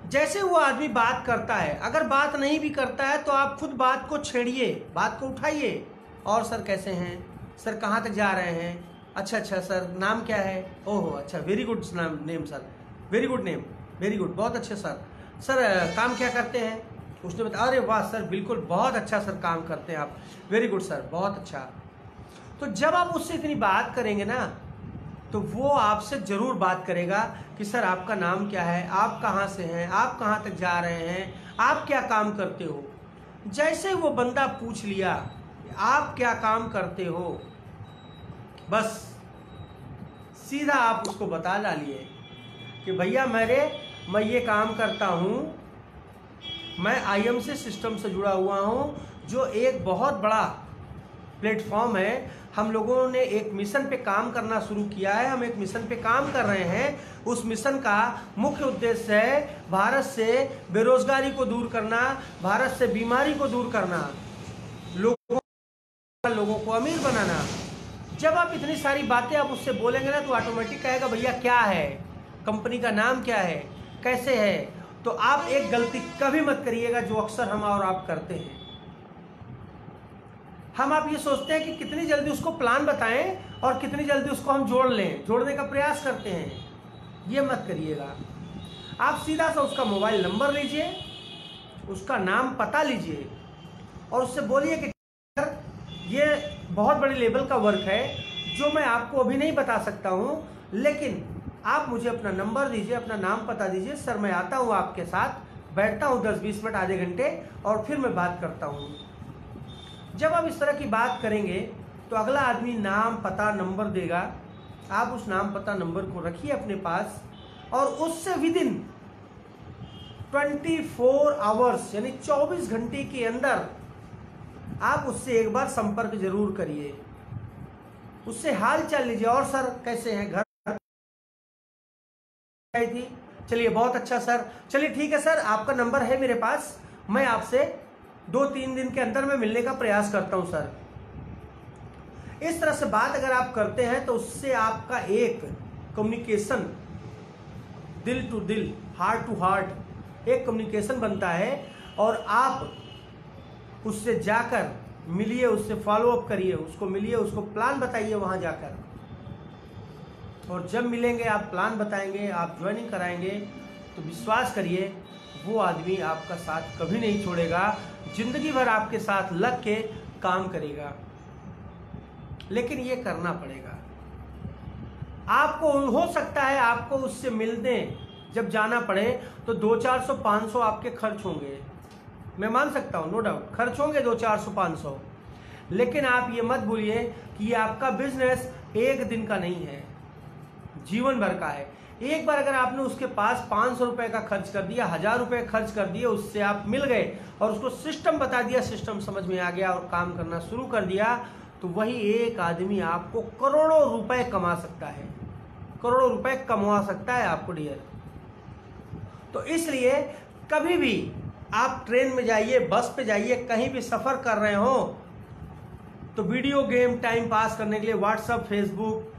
जैसे वो आदमी बात करता है, अगर बात नहीं भी करता है तो आप खुद बात को छेड़िए, बात को उठाइए। और सर कैसे हैं? सर कहाँ तक जा रहे हैं? अच्छा सर, नाम क्या है? ओहो अच्छा, very good name sir, very good name, very good, बहुत अच्छे सर। सर काम क्या करते हैं? उसने बताया, अरे वाह सर, बिल्कुल बहुत अच्छा सर काम करते हैं आप, वेरी गुड सर, बहुत अच्छा। तो जब आप उससे इतनी बात करेंगे ना तो वो आपसे जरूर बात करेगा कि सर आपका नाम क्या है, आप कहाँ से हैं, आप कहाँ तक जा रहे हैं, आप क्या काम करते हो। जैसे वो बंदा पूछ लिया आप क्या काम करते हो, बस सीधा आप उसको बता डालिए कि भैया मैं ये काम करता हूँ, मैं IMC सिस्टम से जुड़ा हुआ हूँ, जो एक बहुत बड़ा प्लेटफॉर्म है। हम लोगों ने एक मिशन पे काम करना शुरू किया है, हम एक मिशन पे काम कर रहे हैं। उस मिशन का मुख्य उद्देश्य है भारत से बेरोजगारी को दूर करना, भारत से बीमारी को दूर करना, लोगों को अमीर बनाना। जब आप इतनी सारी बातें आप उससे बोलेंगे ना तो ऑटोमेटिक कहेगा भैया क्या है, कंपनी का नाम क्या है, कैसे है। तो आप एक गलती कभी मत करिएगा जो अक्सर हम और आप करते हैं। हम आप ये सोचते हैं कि कितनी जल्दी उसको प्लान बताएं और कितनी जल्दी उसको हम जोड़ लें, जोड़ने का प्रयास करते हैं। ये मत करिएगा। आप सीधा सा उसका मोबाइल नंबर लीजिए, उसका नाम पता लीजिए और उससे बोलिए कि ये बहुत बड़े लेवल का वर्क है जो मैं आपको अभी नहीं बता सकता हूँ, लेकिन आप मुझे अपना नंबर दीजिए, अपना नाम पता दीजिए, सर मैं आता हूँ आपके साथ, बैठता हूँ 10-20 मिनट, आधे घंटे, और फिर मैं बात करता हूँ। जब आप इस तरह की बात करेंगे तो अगला आदमी नाम पता नंबर देगा। आप उस नाम पता नंबर को रखिए अपने पास और उससे विदिन 24 आवर्स यानी 24 घंटे के अंदर आप उससे एक बार संपर्क जरूर करिए, उससे हाल चाल लीजिए। और सर कैसे हैं, घर आई थी, चलिए बहुत अच्छा सर, चलिए ठीक है सर, आपका नंबर है मेरे पास, मैं आपसे 2-3 दिन के अंदर में मिलने का प्रयास करता हूं सर। इस तरह से बात अगर आप करते हैं तो उससे आपका एक कम्युनिकेशन, दिल टू दिल, हार्ट टू हार्ट एक कम्युनिकेशन बनता है, और आप उससे जाकर मिलिए, उससे फॉलो अप करिए, उसको मिलिए, उसको प्लान बताइए वहां जाकर, और जब मिलेंगे आप प्लान बताएंगे, आप ज्वाइनिंग कराएंगे, तो विश्वास करिए वो आदमी आपका साथ कभी नहीं छोड़ेगा, जिंदगी भर आपके साथ लग के काम करेगा। लेकिन ये करना पड़ेगा आपको। हो सकता है आपको उससे मिलने जब जाना पड़े तो 200-400-500 आपके खर्च होंगे, मैं मान सकता हूं, नो डाउट खर्च होंगे 200-400-500, लेकिन आप ये मत भूलिए कि ये आपका बिजनेस एक दिन का नहीं है, जीवन भर का है। एक बार अगर आपने उसके पास 500 रुपए का खर्च कर दिया, 1000 रुपए खर्च कर दिए, उससे आप मिल गए और उसको सिस्टम बता दिया, सिस्टम समझ में आ गया और काम करना शुरू कर दिया, तो वही एक आदमी आपको करोड़ों रुपए कमा सकता है, करोड़ों रुपए कमा सकता है आपको डियर। तो इसलिए कभी भी आप ट्रेन में जाइए, बस पे जाइए, कहीं भी सफर कर रहे हो, तो वीडियो गेम टाइम पास करने के लिए व्हाट्सएप, फेसबुक,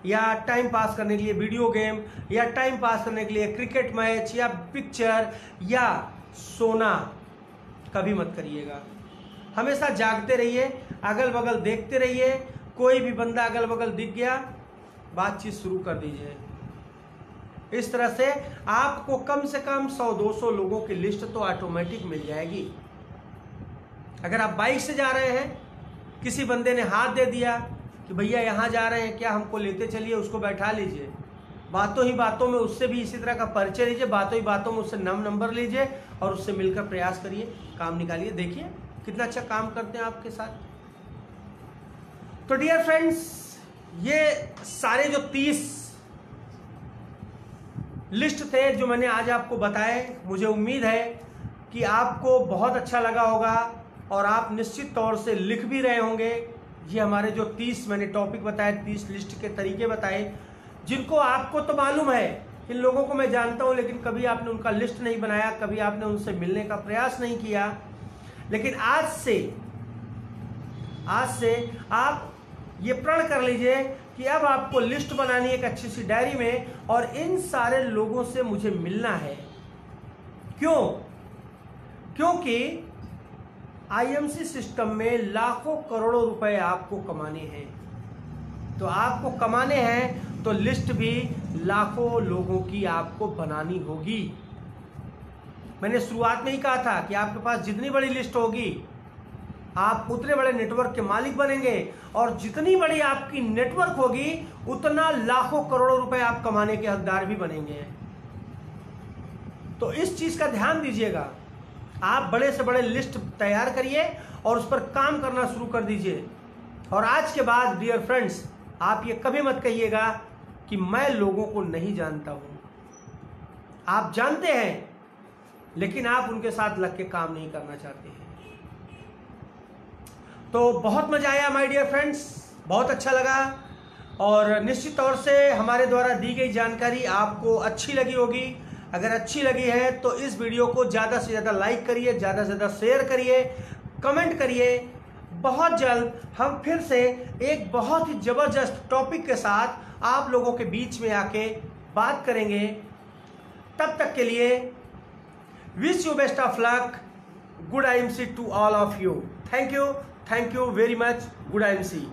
या टाइम पास करने के लिए वीडियो गेम, या टाइम पास करने के लिए क्रिकेट मैच या पिक्चर या सोना कभी मत करिएगा। हमेशा जागते रहिए, अगल बगल देखते रहिए, कोई भी बंदा अगल बगल दिख गया, बातचीत शुरू कर दीजिए। इस तरह से आपको कम से कम 100-200 लोगों की लिस्ट तो ऑटोमेटिक मिल जाएगी। अगर आप बाइक से जा रहे हैं, किसी बंदे ने हाथ दे दिया कि भैया यहाँ जा रहे हैं क्या, हमको लेते चलिए, उसको बैठा लीजिए, बातों ही बातों में उससे भी इसी तरह का परिचय लीजिए, बातों ही बातों में उससे नंबर लीजिए और उससे मिलकर प्रयास करिए, काम निकालिए, देखिए कितना अच्छा काम करते हैं आपके साथ। तो डियर फ्रेंड्स, ये सारे जो 30 लिस्ट थे जो मैंने आज आपको बताए, मुझे उम्मीद है कि आपको बहुत अच्छा लगा होगा और आप निश्चित तौर से लिख भी रहे होंगे। ये हमारे जो 30 मैंने टॉपिक बताए, 30 लिस्ट के तरीके बताए, जिनको आपको तो मालूम है, इन लोगों को मैं जानता हूं, लेकिन कभी आपने उनका लिस्ट नहीं बनाया, कभी आपने उनसे मिलने का प्रयास नहीं किया। लेकिन आज से आप ये प्रण कर लीजिए कि अब आपको लिस्ट बनानी है एक अच्छी सी डायरी में, और इन सारे लोगों से मुझे मिलना है। क्यों? क्योंकि आईएमसी सिस्टम में लाखों करोड़ों रुपए आपको कमाने हैं। तो आपको कमाने हैं तो लिस्ट भी लाखों लोगों की आपको बनानी होगी। मैंने शुरुआत में ही कहा था कि आपके पास जितनी बड़ी लिस्ट होगी, आप उतने बड़े नेटवर्क के मालिक बनेंगे, और जितनी बड़ी आपकी नेटवर्क होगी उतना लाखों करोड़ों रुपए आप कमाने के हकदार भी बनेंगे। तो इस चीज का ध्यान दीजिएगा। आप बड़े से बड़े लिस्ट तैयार करिए और उस पर काम करना शुरू कर दीजिए। और आज के बाद डियर फ्रेंड्स, आप ये कभी मत कहिएगा कि मैं लोगों को नहीं जानता हूं। आप जानते हैं, लेकिन आप उनके साथ लग के काम नहीं करना चाहते हैं। तो बहुत मजा आया माय डियर फ्रेंड्स, बहुत अच्छा लगा, और निश्चित तौर से हमारे द्वारा दी गई जानकारी आपको अच्छी लगी होगी। अगर अच्छी लगी है तो इस वीडियो को ज़्यादा से ज़्यादा लाइक करिए, ज़्यादा से ज़्यादा शेयर करिए, कमेंट करिए। बहुत जल्द हम फिर से एक बहुत ही ज़बरदस्त टॉपिक के साथ आप लोगों के बीच में आके बात करेंगे। तब तक के लिए wish you best of luck, good IMC to all of you. Thank you very much, good IMC।